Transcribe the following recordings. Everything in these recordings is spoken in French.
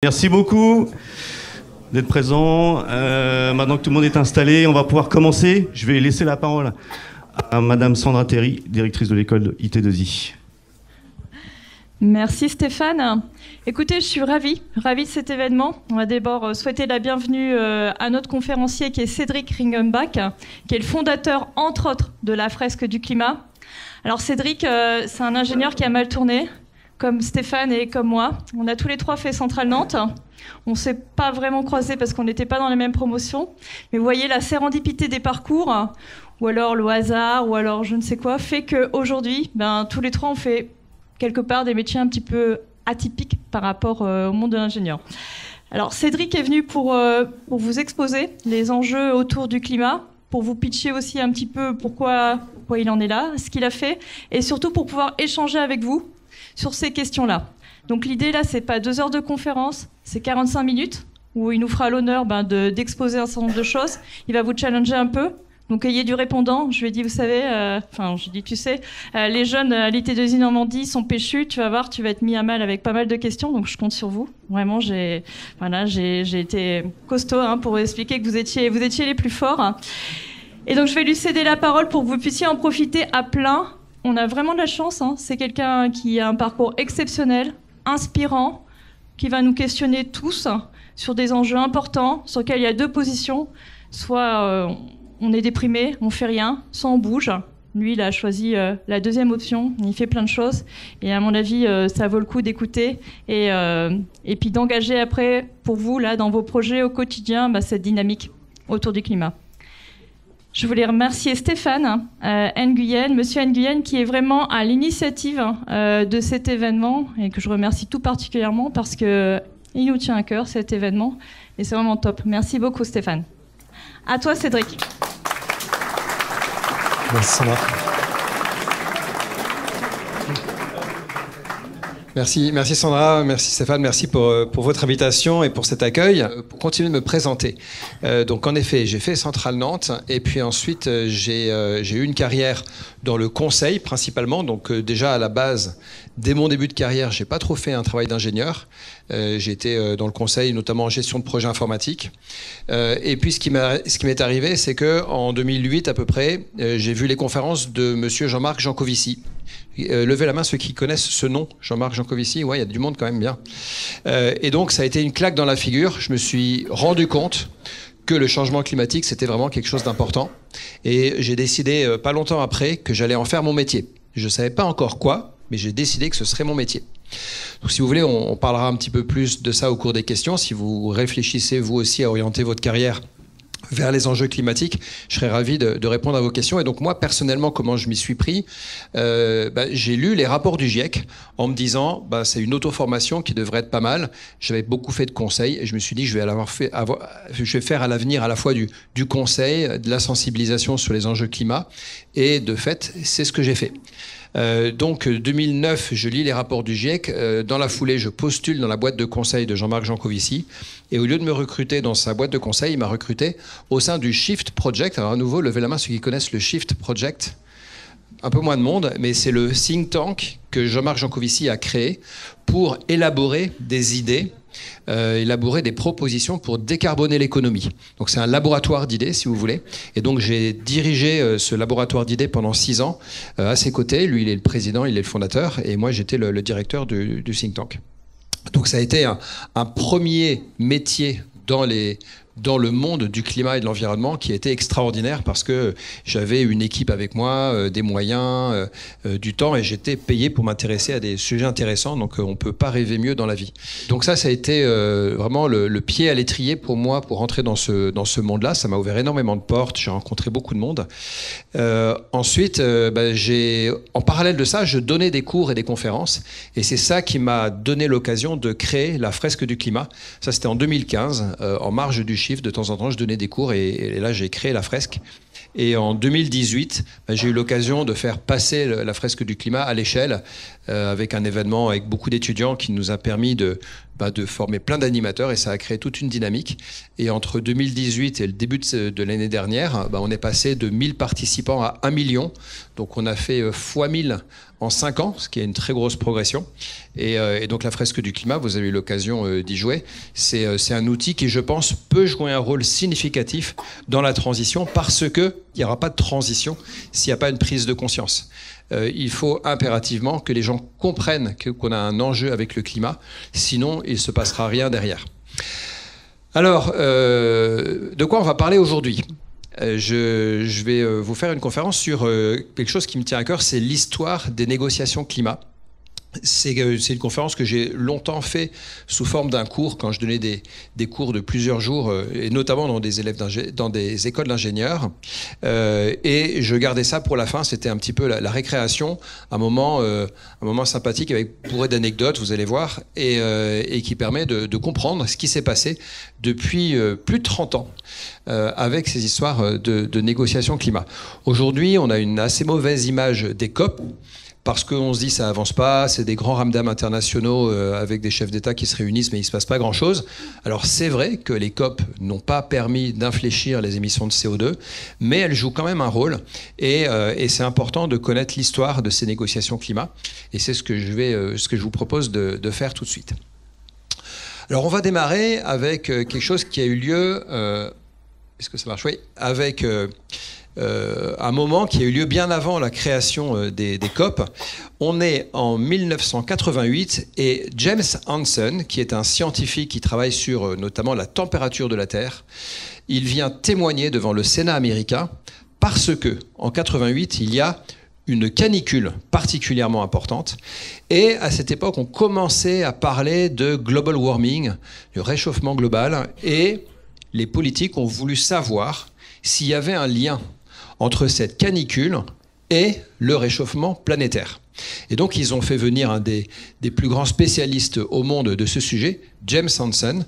Merci beaucoup d'être présent. Maintenant que tout le monde est installé, on va pouvoir commencer. Je vais laisser la parole à Madame Sandra Théry, directrice de l'école IT2I. Merci Stéphane. Écoutez, je suis ravie de cet événement. On va d'abord souhaiter la bienvenue à notre conférencier qui est Cédric Ringenbach, qui est le fondateur, entre autres, de la fresque du climat. Alors Cédric, c'est un ingénieur qui a mal tourné, comme Stéphane et comme moi. On a tous les trois fait Centrale Nantes. On ne s'est pas vraiment croisés parce qu'on n'était pas dans les mêmes promotions. Mais vous voyez, la sérendipité des parcours, ou alors le hasard, ou alors je ne sais quoi, fait qu'aujourd'hui, tous les trois, on fait quelque part des métiers un petit peu atypiques par rapport au monde de l'ingénieur. Alors Cédric est venu pour vous exposer les enjeux autour du climat, pour vous pitcher aussi un petit peu pourquoi il en est là, ce qu'il a fait, et surtout pour pouvoir échanger avec vous sur ces questions-là. Donc l'idée là, c'est pas 2 heures de conférence, c'est 45 minutes où il nous fera l'honneur d'exposer un certain nombre de choses. Il va vous challenger un peu. Donc ayez du répondant. Je lui ai dit, vous savez, tu sais, les jeunes à l'IT2I Normandie sont péchus. Tu vas voir, tu vas être mis à mal avec pas mal de questions. Donc je compte sur vous. Vraiment, j'ai été costaud pour vous expliquer que vous étiez les plus forts. Et donc je vais lui céder la parole pour que vous puissiez en profiter à plein. On a vraiment de la chance, c'est quelqu'un qui a un parcours exceptionnel, inspirant, qui va nous questionner tous sur des enjeux importants, sur lesquels il y a 2 positions. Soit on est déprimé, on fait rien, soit on bouge. Lui, il a choisi la 2e option, il fait plein de choses. Et à mon avis, ça vaut le coup d'écouter et puis d'engager après, pour vous, là, dans vos projets au quotidien, cette dynamique autour du climat. Je voulais remercier Stéphane Nguyen, Monsieur Nguyen, qui est vraiment à l'initiative de cet événement et que je remercie tout particulièrement parce qu'il nous tient à cœur cet événement et c'est vraiment top. Merci beaucoup Stéphane. À toi Cédric. Merci Sandra. Merci Sandra, merci Stéphane, merci pour votre invitation et pour cet accueil. Pour continuer de me présenter, donc en effet, j'ai fait Centrale Nantes et puis ensuite j'ai eu une carrière dans le conseil principalement. Donc déjà à la base, dès mon début de carrière, j'ai pas trop fait un travail d'ingénieur. J'ai été dans le conseil, notamment en gestion de projets informatiques. Et puis ce qui m'est arrivé, c'est que en 2008 à peu près, j'ai vu les conférences de Monsieur Jean-Marc Jancovici. Levez la main ceux qui connaissent ce nom, Jean-Marc Jancovici. Ouais, il y a du monde quand même bien. Et donc ça a été une claque dans la figure. Je me suis rendu compte que le changement climatique, c'était vraiment quelque chose d'important. Et j'ai décidé pas longtemps après que j'allais en faire mon métier. Je ne savais pas encore quoi, mais j'ai décidé que ce serait mon métier. Donc si vous voulez, on parlera un petit peu plus de ça au cours des questions. Si vous réfléchissez vous aussi à orienter votre carrière vers les enjeux climatiques, je serais ravi de répondre à vos questions. Et donc moi, personnellement, comment je m'y suis pris, j'ai lu les rapports du GIEC en me disant c'est une auto-formation qui devrait être pas mal. J'avais beaucoup fait de conseils et je me suis dit je vais faire à l'avenir à la fois du conseil, de la sensibilisation sur les enjeux climat et de fait, c'est ce que j'ai fait. Donc 2009, je lis les rapports du GIEC. Dans la foulée, je postule dans la boîte de conseil de Jean-Marc Jancovici. Et au lieu de me recruter dans sa boîte de conseil, il m'a recruté au sein du Shift Project. Alors à nouveau, levez la main ceux qui connaissent le Shift Project. Un peu moins de monde, mais c'est le think tank que Jean-Marc Jancovici a créé pour élaborer des idées, élaborer des propositions pour décarboner l'économie. Donc c'est un laboratoire d'idées, si vous voulez. Et donc j'ai dirigé ce laboratoire d'idées pendant 6 ans à ses côtés. Lui, il est le président, il est le fondateur, et moi, j'étais le directeur du think tank. Donc ça a été un premier métier dans le monde du climat et de l'environnement qui a été extraordinaire parce que j'avais une équipe avec moi, des moyens, du temps et j'étais payé pour m'intéresser à des sujets intéressants. Donc on ne peut pas rêver mieux dans la vie. Donc ça a été vraiment le pied à l'étrier pour moi pour rentrer dans ce monde-là. Ça m'a ouvert énormément de portes. J'ai rencontré beaucoup de monde. Ensuite, en parallèle de ça, je donnais des cours et des conférences et c'est ça qui m'a donné l'occasion de créer la fresque du climat. Ça, c'était en 2015, en marge du chiffre. De temps en temps, je donnais des cours et là, j'ai créé la fresque. Et en 2018, j'ai eu l'occasion de faire passer la fresque du climat à l'échelle avec un événement avec beaucoup d'étudiants qui nous a permis de former plein d'animateurs et ça a créé toute une dynamique. Et entre 2018 et le début de l'année dernière, on est passé de 1000 participants à 1 million. Donc on a fait x 1000 en 5 ans, ce qui est une très grosse progression. Et donc la fresque du climat, vous avez eu l'occasion d'y jouer. C'est un outil qui, je pense, peut jouer un rôle significatif dans la transition parce qu'il n'y aura pas de transition s'il n'y a pas une prise de conscience. Il faut impérativement que les gens comprennent qu'on a un enjeu avec le climat, sinon il ne se passera rien derrière. Alors, de quoi on va parler aujourd'hui ? Je vais vous faire une conférence sur quelque chose qui me tient à cœur, c'est l'histoire des négociations climat. C'est une conférence que j'ai longtemps fait sous forme d'un cours quand je donnais des cours de plusieurs jours et notamment dans des écoles d'ingénieurs et je gardais ça pour la fin. C'était un petit peu la récréation, un moment sympathique avec bourré d'anecdotes, vous allez voir, et qui permet de comprendre ce qui s'est passé depuis plus de 30 ans avec ces histoires de négociations climat. Aujourd'hui, on a une assez mauvaise image des COP. Parce qu'on se dit ça avance pas, c'est des grands ramdams internationaux avec des chefs d'État qui se réunissent, mais il ne se passe pas grand-chose. Alors c'est vrai que les COP n'ont pas permis d'infléchir les émissions de CO2, mais elles jouent quand même un rôle. Et c'est important de connaître l'histoire de ces négociations climat. Et c'est ce que je vous propose de faire tout de suite. Alors on va démarrer avec quelque chose qui a eu lieu... est-ce que ça marche ? Oui. Avec... un moment qui a eu lieu bien avant la création des COP. On est en 1988 et James Hansen, qui est un scientifique qui travaille sur notamment la température de la Terre, il vient témoigner devant le Sénat américain parce que en 88, il y a une canicule particulièrement importante. Et à cette époque, on commençait à parler de global warming, le réchauffement global, et les politiques ont voulu savoir s'il y avait un lien entre cette canicule et le réchauffement planétaire. Et donc, ils ont fait venir un des plus grands spécialistes au monde de ce sujet, James Hansen,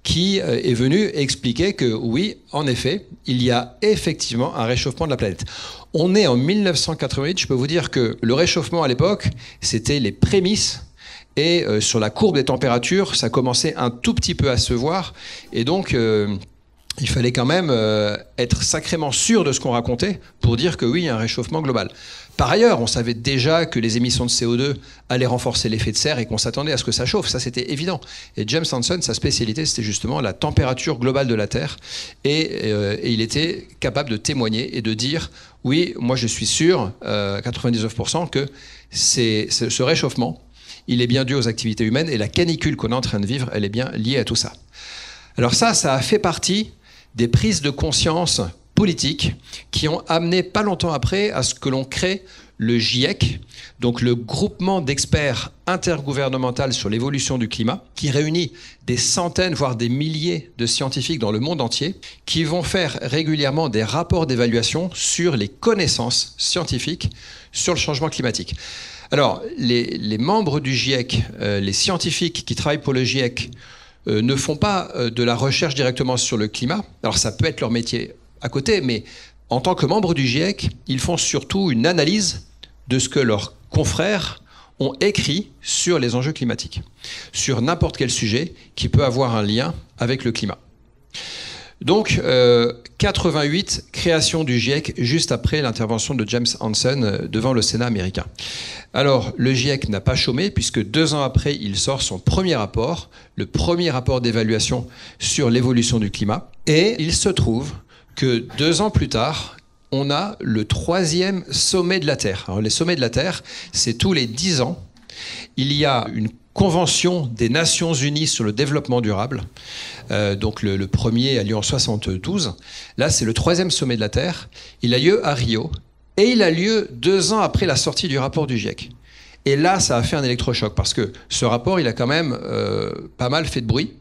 qui est venu expliquer que oui, en effet, il y a effectivement un réchauffement de la planète. On est en 1988, je peux vous dire que le réchauffement à l'époque, c'était les prémices. Et sur la courbe des températures, ça commençait un tout petit peu à se voir. Et donc... il fallait quand même être sacrément sûr de ce qu'on racontait pour dire que oui, il y a un réchauffement global. Par ailleurs, on savait déjà que les émissions de CO2 allaient renforcer l'effet de serre et qu'on s'attendait à ce que ça chauffe. Ça, c'était évident. Et James Hansen, sa spécialité, c'était justement la température globale de la Terre. Et il était capable de témoigner et de dire, oui, moi je suis sûr, 99%, que ce réchauffement, il est bien dû aux activités humaines et la canicule qu'on est en train de vivre, elle est bien liée à tout ça. Alors ça a fait partie des prises de conscience politiques qui ont amené pas longtemps après à ce que l'on crée le GIEC, donc le groupement d'experts intergouvernemental sur l'évolution du climat, qui réunit des centaines, voire des milliers de scientifiques dans le monde entier, qui vont faire régulièrement des rapports d'évaluation sur les connaissances scientifiques sur le changement climatique. Alors, les membres du GIEC, les scientifiques qui travaillent pour le GIEC, ne font pas de la recherche directement sur le climat. Alors ça peut être leur métier à côté, mais en tant que membres du GIEC, ils font surtout une analyse de ce que leurs confrères ont écrit sur les enjeux climatiques, sur n'importe quel sujet qui peut avoir un lien avec le climat. Donc, 88, création du GIEC, juste après l'intervention de James Hansen devant le Sénat américain. Alors, le GIEC n'a pas chômé, puisque 2 ans après, il sort son premier rapport, le premier rapport d'évaluation sur l'évolution du climat. Et il se trouve que 2 ans plus tard, on a le 3e sommet de la Terre. Alors, les sommets de la Terre, c'est tous les 10 ans. Il y a une Convention des Nations Unies sur le développement durable. Donc le premier a lieu en 72. Là, c'est le 3e sommet de la Terre. Il a lieu à Rio. Et il a lieu 2 ans après la sortie du rapport du GIEC. Et là, ça a fait un électrochoc parce que ce rapport, il a quand même pas mal fait de bruit.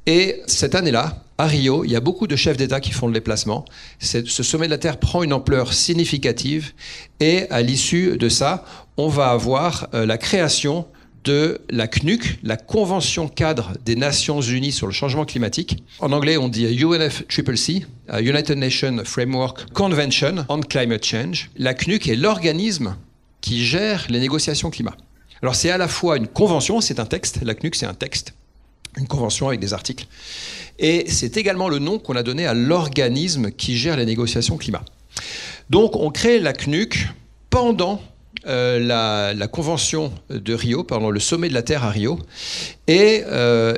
Et cette année-là, à Rio, il y a beaucoup de chefs d'État qui font le déplacement. Ce sommet de la Terre prend une ampleur significative. Et à l'issue de ça, on va avoir la création de la CNUC, la Convention cadre des Nations Unies sur le changement climatique. En anglais, on dit UNFCCC, United Nations Framework Convention on Climate Change. La CNUC est l'organisme qui gère les négociations climat. Alors c'est à la fois une convention, c'est un texte, la CNUC c'est un texte, une convention avec des articles, et c'est également le nom qu'on a donné à l'organisme qui gère les négociations climat. Donc on crée la CNUC pendant la convention de Rio, pendant le sommet de la Terre à Rio. Et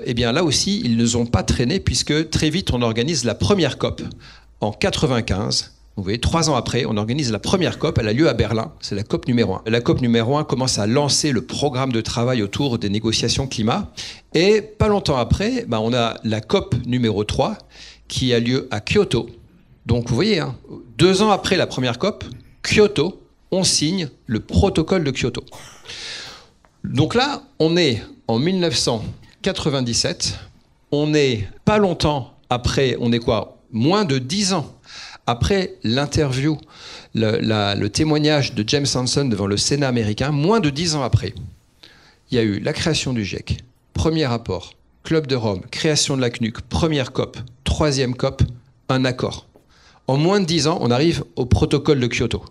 eh bien là aussi, ils ne nous ont pas traîné puisque très vite, on organise la première COP en 95. Vous voyez, 3 ans après, on organise la première COP. Elle a lieu à Berlin. C'est la COP numéro 1. La COP numéro 1 commence à lancer le programme de travail autour des négociations climat. Et pas longtemps après, on a la COP numéro 3 qui a lieu à Kyoto. Donc vous voyez, 2 ans après la première COP, Kyoto, on signe le protocole de Kyoto. Donc là, on est en 1997, on est pas longtemps après, on est quoi? Moins de 10 ans après l'interview, le témoignage de James Hansen devant le Sénat américain, moins de 10 ans après, il y a eu la création du GIEC, premier rapport, Club de Rome, création de la CNUC, première COP, troisième COP, un accord. En moins de 10 ans, on arrive au protocole de Kyoto.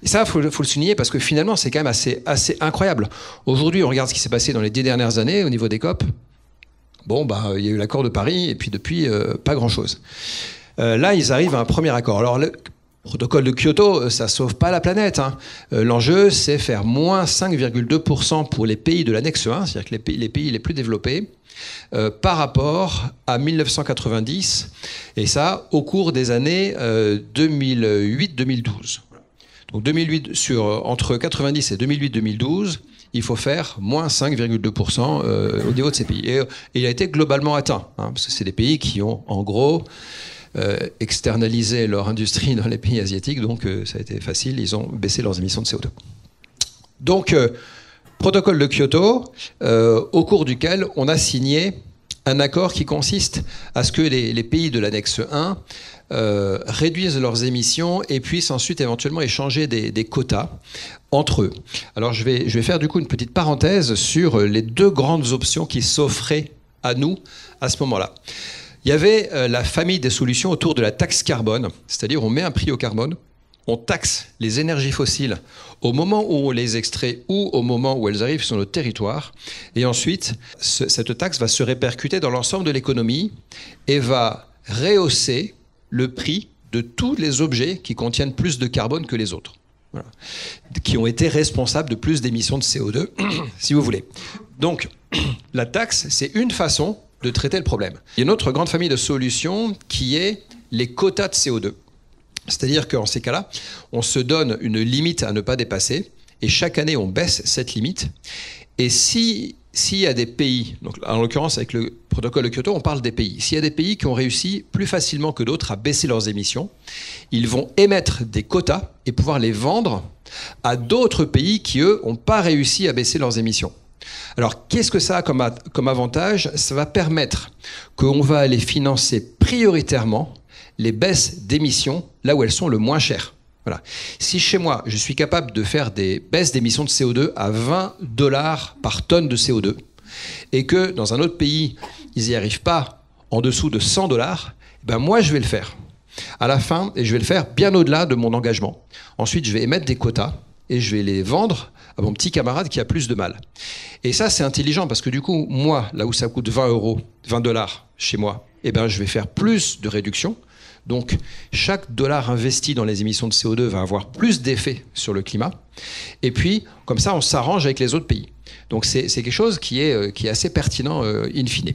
Et ça, faut le souligner parce que finalement, c'est quand même assez incroyable. Aujourd'hui, on regarde ce qui s'est passé dans les 10 dernières années au niveau des COP. Bon, il y a eu l'accord de Paris et puis depuis, pas grand-chose. Là, ils arrivent à un premier accord. Alors, le protocole de Kyoto, ça sauve pas la planète. L'enjeu, c'est faire moins 5,2% pour les pays de l'annexe 1, c'est-à-dire que les pays les plus développés, par rapport à 1990, et ça au cours des années 2008-2012. Donc entre 90 et 2008-2012, il faut faire moins 5,2% au niveau de ces pays. Et il a été globalement atteint, parce que c'est des pays qui ont en gros externalisé leur industrie dans les pays asiatiques, donc ça a été facile, ils ont baissé leurs émissions de CO2. Donc, protocole de Kyoto, au cours duquel on a signé un accord qui consiste à ce que les pays de l'annexe 1 réduisent leurs émissions et puissent ensuite éventuellement échanger des quotas entre eux. Alors je vais faire du coup une petite parenthèse sur les 2 grandes options qui s'offraient à nous à ce moment-là. Il y avait la famille des solutions autour de la taxe carbone, c'est-à-dire on met un prix au carbone, on taxe les énergies fossiles au moment où on les extrait ou au moment où elles arrivent sur notre territoire. Et ensuite, cette taxe va se répercuter dans l'ensemble de l'économie et va rehausser le prix de tous les objets qui contiennent plus de carbone que les autres. Voilà. Qui ont été responsables de plus d'émissions de CO2, si vous voulez. Donc, la taxe, c'est une façon de traiter le problème. Il y a une autre grande famille de solutions qui est les quotas de CO2. C'est-à-dire qu'en ces cas-là, on se donne une limite à ne pas dépasser et chaque année, on baisse cette limite. Et s'il y a des pays, donc en l'occurrence avec le protocole de Kyoto, on parle des pays. S'il y a des pays qui ont réussi plus facilement que d'autres à baisser leurs émissions, ils vont émettre des quotas et pouvoir les vendre à d'autres pays qui, eux, n'ont pas réussi à baisser leurs émissions. Alors, qu'est-ce que ça a comme avantage? Ça va permettre qu'on va aller financer prioritairement les baisses d'émissions là où elles sont le moins chères. Voilà. Si chez moi, je suis capable de faire des baisses d'émissions de CO2 à $20 par tonne de CO2 et que dans un autre pays, ils n'y arrivent pas en dessous de $100, ben moi, je vais le faire. À la fin, et je vais le faire bien au-delà de mon engagement. Ensuite, je vais émettre des quotas et je vais les vendre à mon petit camarade qui a plus de mal. Et ça, c'est intelligent parce que du coup, moi, là où ça coûte $20 chez moi, eh ben, je vais faire plus de réduction. Donc, chaque dollar investi dans les émissions de CO2 va avoir plus d'effet sur le climat. Et puis, comme ça, on s'arrange avec les autres pays. Donc, c'est quelque chose qui est assez pertinent in fine.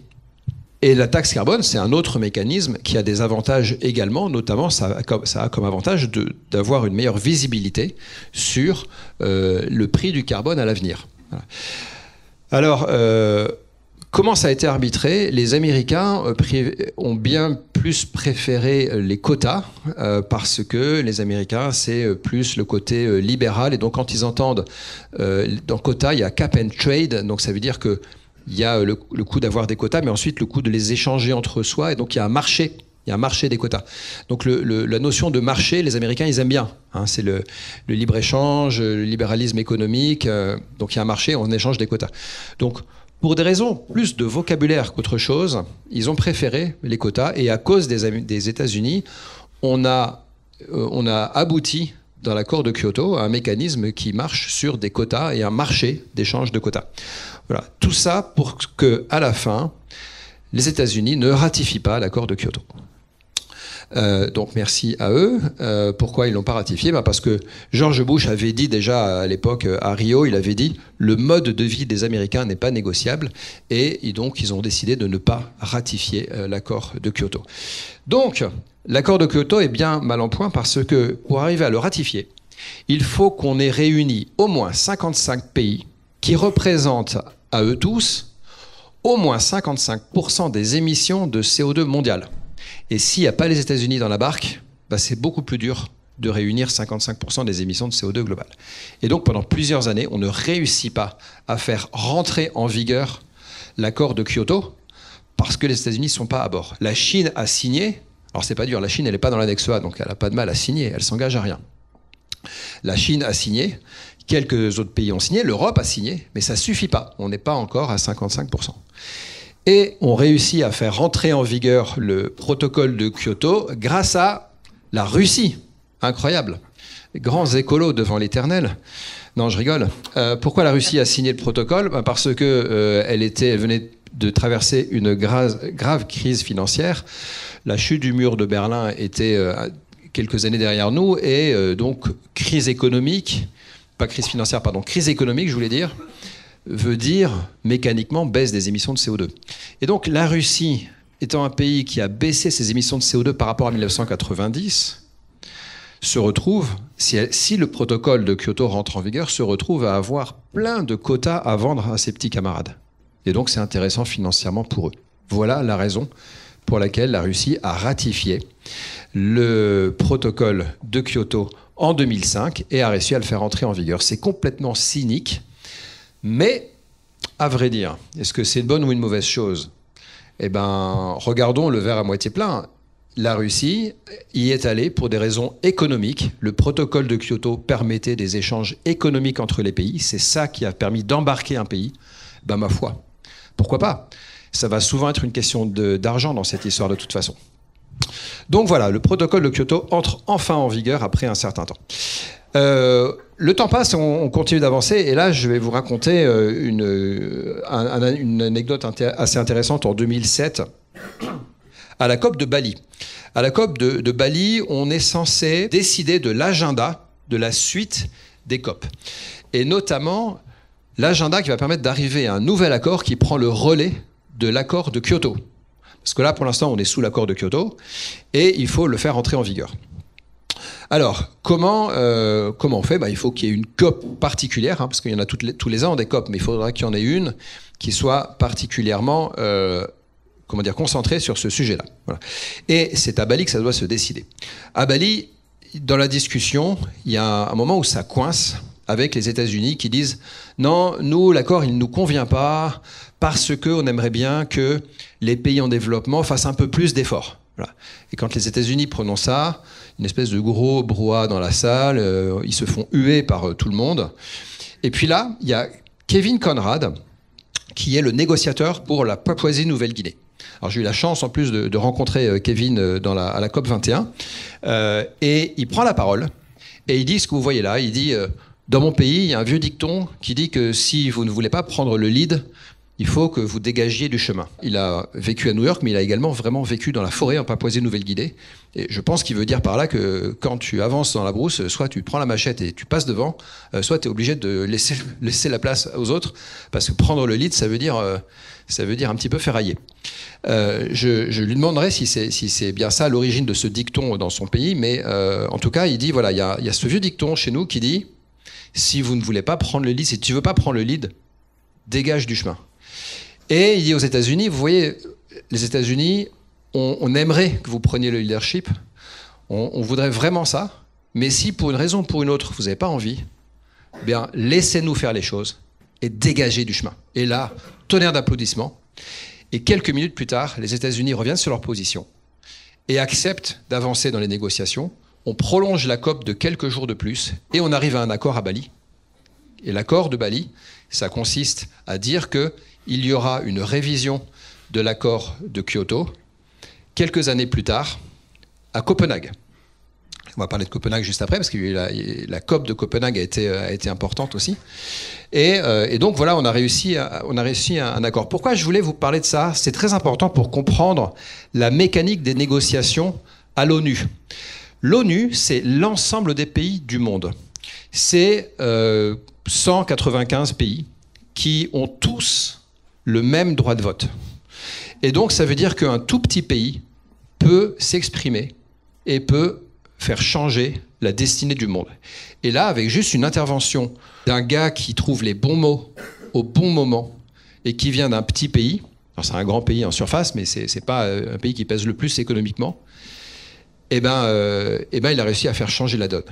Et la taxe carbone, c'est un autre mécanisme qui a des avantages également, notamment ça a comme avantage d'avoir une meilleure visibilité sur le prix du carbone à l'avenir. Voilà. Alors, comment ça a été arbitré? Les Américains ont bien plus préféré les quotas parce que les Américains, c'est plus le côté libéral. Et donc, quand ils entendent dans quotas, il y a cap and trade. Donc, ça veut dire que il y a le coût d'avoir des quotas, mais ensuite le coût de les échanger entre soi. Et donc, il y a un marché. Il y a un marché des quotas. Donc la notion de marché, les Américains, ils aiment bien. Hein, c'est le libre-échange, le libéralisme économique. Donc il y a un marché, on échange des quotas. Donc pour des raisons plus de vocabulaire qu'autre chose, ils ont préféré les quotas. Et à cause des États-Unis, on a abouti dans l'accord de Kyoto à un mécanisme qui marche sur des quotas et un marché d'échange de quotas. Voilà. Tout ça pour que, à la fin, les États-Unis ne ratifient pas l'accord de Kyoto. Donc merci à eux. Pourquoi ils l'ont pas ratifié? Parce que George Bush avait dit déjà à l'époque à Rio, il avait dit le mode de vie des Américains n'est pas négociable, et donc ils ont décidé de ne pas ratifier l'accord de Kyoto. Donc l'accord de Kyoto est bien mal en point parce que pour arriver à le ratifier, il faut qu'on ait réuni au moins 55 pays qui représentent à eux tous au moins 55% des émissions de CO2 mondiales. Et s'il n'y a pas les États-Unis dans la barque, c'est beaucoup plus dur de réunir 55% des émissions de CO2 globales. Et donc pendant plusieurs années, on ne réussit pas à faire rentrer en vigueur l'accord de Kyoto parce que les États-Unis ne sont pas à bord. La Chine a signé, alors c'est pas dur, la Chine elle n'est pas dans l'annexe A, donc elle n'a pas de mal à signer, elle s'engage à rien. La Chine a signé, quelques autres pays ont signé, l'Europe a signé, mais ça ne suffit pas, on n'est pas encore à 55%. Et on réussit à faire rentrer en vigueur le protocole de Kyoto grâce à la Russie. Incroyable. Les grands écolos devant l'éternel. Non, je rigole. Pourquoi la Russie a signé le protocole? Parce que elle venait de traverser une grave crise financière. La chute du mur de Berlin était quelques années derrière nous, et donc crise économique, pas crise financière, pardon, crise économique, je voulais dire, veut dire mécaniquement baisse des émissions de CO2. Et donc la Russie, étant un pays qui a baissé ses émissions de CO2 par rapport à 1990, se retrouve, si le protocole de Kyoto rentre en vigueur, se retrouve à avoir plein de quotas à vendre à ses petits camarades. Et donc c'est intéressant financièrement pour eux. Voilà la raison pour laquelle la Russie a ratifié le protocole de Kyoto en 2005 et a réussi à le faire entrer en vigueur. C'est complètement cynique. Mais, à vrai dire, est-ce que c'est une bonne ou une mauvaise chose? Eh bien, regardons le verre à moitié plein. La Russie y est allée pour des raisons économiques. Le protocole de Kyoto permettait des échanges économiques entre les pays. C'est ça qui a permis d'embarquer un pays. Ben, ma foi, pourquoi pas? Ça va souvent être une question d'argent dans cette histoire de toute façon. Donc voilà, le protocole de Kyoto entre enfin en vigueur après un certain temps. Le temps passe, on continue d'avancer, et là je vais vous raconter une anecdote assez intéressante en 2007 à la COP de Bali. À la COP de Bali, on est censé décider de l'agenda de la suite des COP, et notamment l'agenda qui va permettre d'arriver à un nouvel accord qui prend le relais de l'accord de Kyoto. Parce que là, pour l'instant, on est sous l'accord de Kyoto, et il faut le faire entrer en vigueur. Alors, comment on fait? Il faut qu'il y ait une COP particulière, parce qu'il y en a tous les ans des COP, mais il faudra qu'il y en ait une qui soit particulièrement concentrée sur ce sujet-là. Voilà. Et c'est à Bali que ça doit se décider. À Bali, dans la discussion, il y a un moment où ça coince avec les États-Unis qui disent « Non, nous, l'accord, il ne nous convient pas parce qu'on aimerait bien que les pays en développement fassent un peu plus d'efforts. » Voilà. Et quand les États-Unis prononcent ça, une espèce de gros brouhaha dans la salle, ils se font huer par tout le monde. Et puis là, il y a Kevin Conrad, qui est le négociateur pour la Papouasie-Nouvelle-Guinée. Alors j'ai eu la chance en plus de rencontrer Kevin à la COP 21, et il prend la parole, et il dit ce que vous voyez là, il dit dans mon pays, il y a un vieux dicton qui dit que si vous ne voulez pas prendre le lead, il faut que vous dégagiez du chemin. Il a vécu à New York, mais il a également vraiment vécu dans la forêt en Papouasie-Nouvelle-Guinée. Et je pense qu'il veut dire par là que quand tu avances dans la brousse, soit tu prends la machette et tu passes devant, soit tu es obligé de laisser la place aux autres, parce que prendre le lead, ça veut dire un petit peu ferrailler. Je lui demanderai si c'est bien ça l'origine de ce dicton dans son pays, mais en tout cas, il dit, voilà, il y a ce vieux dicton chez nous qui dit, si vous ne voulez pas prendre le lead, si tu ne veux pas prendre le lead, dégage du chemin. Et il dit aux États-Unis, vous voyez, les États-Unis, on aimerait que vous preniez le leadership, on voudrait vraiment ça, mais si pour une raison ou pour une autre, vous n'avez pas envie, bien, laissez-nous faire les choses et dégagez du chemin. Et là, tonnerre d'applaudissements. Et quelques minutes plus tard, les États-Unis reviennent sur leur position et acceptent d'avancer dans les négociations. On prolonge la COP de quelques jours de plus et on arrive à un accord à Bali. Et l'accord de Bali, ça consiste à dire qu'il y aura une révision de l'accord de Kyoto quelques années plus tard à Copenhague. On va parler de Copenhague juste après, parce que la COP de Copenhague a été importante aussi. Et donc voilà, on a réussi un accord. Pourquoi je voulais vous parler de ça? C'est très important pour comprendre la mécanique des négociations à l'ONU. L'ONU, c'est l'ensemble des pays du monde. C'est 195 pays qui ont tous le même droit de vote. Et donc ça veut dire qu'un tout petit pays peut s'exprimer et peut faire changer la destinée du monde. Et là, avec juste une intervention d'un gars qui trouve les bons mots au bon moment et qui vient d'un petit pays, alors c'est un grand pays en surface, mais c'est pas un pays qui pèse le plus économiquement, il a réussi à faire changer la donne.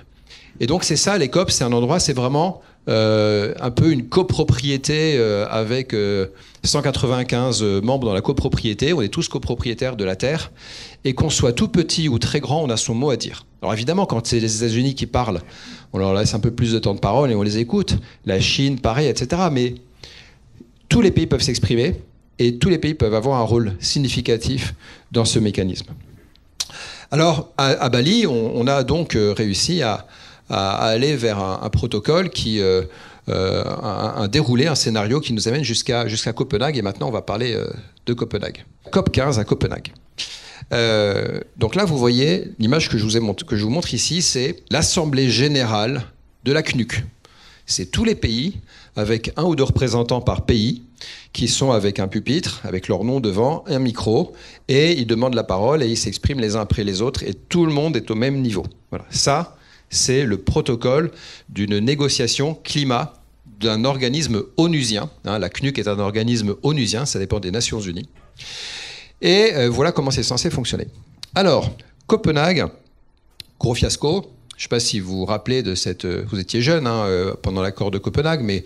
Et donc c'est ça, les COP, c'est un endroit, c'est vraiment un peu une copropriété avec 195 membres dans la copropriété. On est tous copropriétaires de la Terre. Et qu'on soit tout petit ou très grand, on a son mot à dire. Alors évidemment, quand c'est les États-Unis qui parlent, on leur laisse un peu plus de temps de parole et on les écoute. La Chine, pareil, etc. Mais tous les pays peuvent s'exprimer et tous les pays peuvent avoir un rôle significatif dans ce mécanisme. Alors, à Bali, on a donc réussi à aller vers un protocole qui un déroulé, un scénario qui nous amène jusqu'à Copenhague. Et maintenant, on va parler de Copenhague. COP 15 à Copenhague. Donc là, vous voyez, l'image que je vous montre ici, c'est l'Assemblée générale de la CNUC. C'est tous les pays, avec un ou deux représentants par pays, qui sont avec un pupitre, avec leur nom devant, un micro, et ils demandent la parole et ils s'expriment les uns après les autres, et tout le monde est au même niveau. Voilà. Ça, c'est le protocole d'une négociation climat d'un organisme onusien. La CNUC est un organisme onusien, ça dépend des Nations Unies. Et voilà comment c'est censé fonctionner. Alors, Copenhague, gros fiasco. Je ne sais pas si vous vous rappelez de cette... Vous étiez jeune pendant l'accord de Copenhague, mais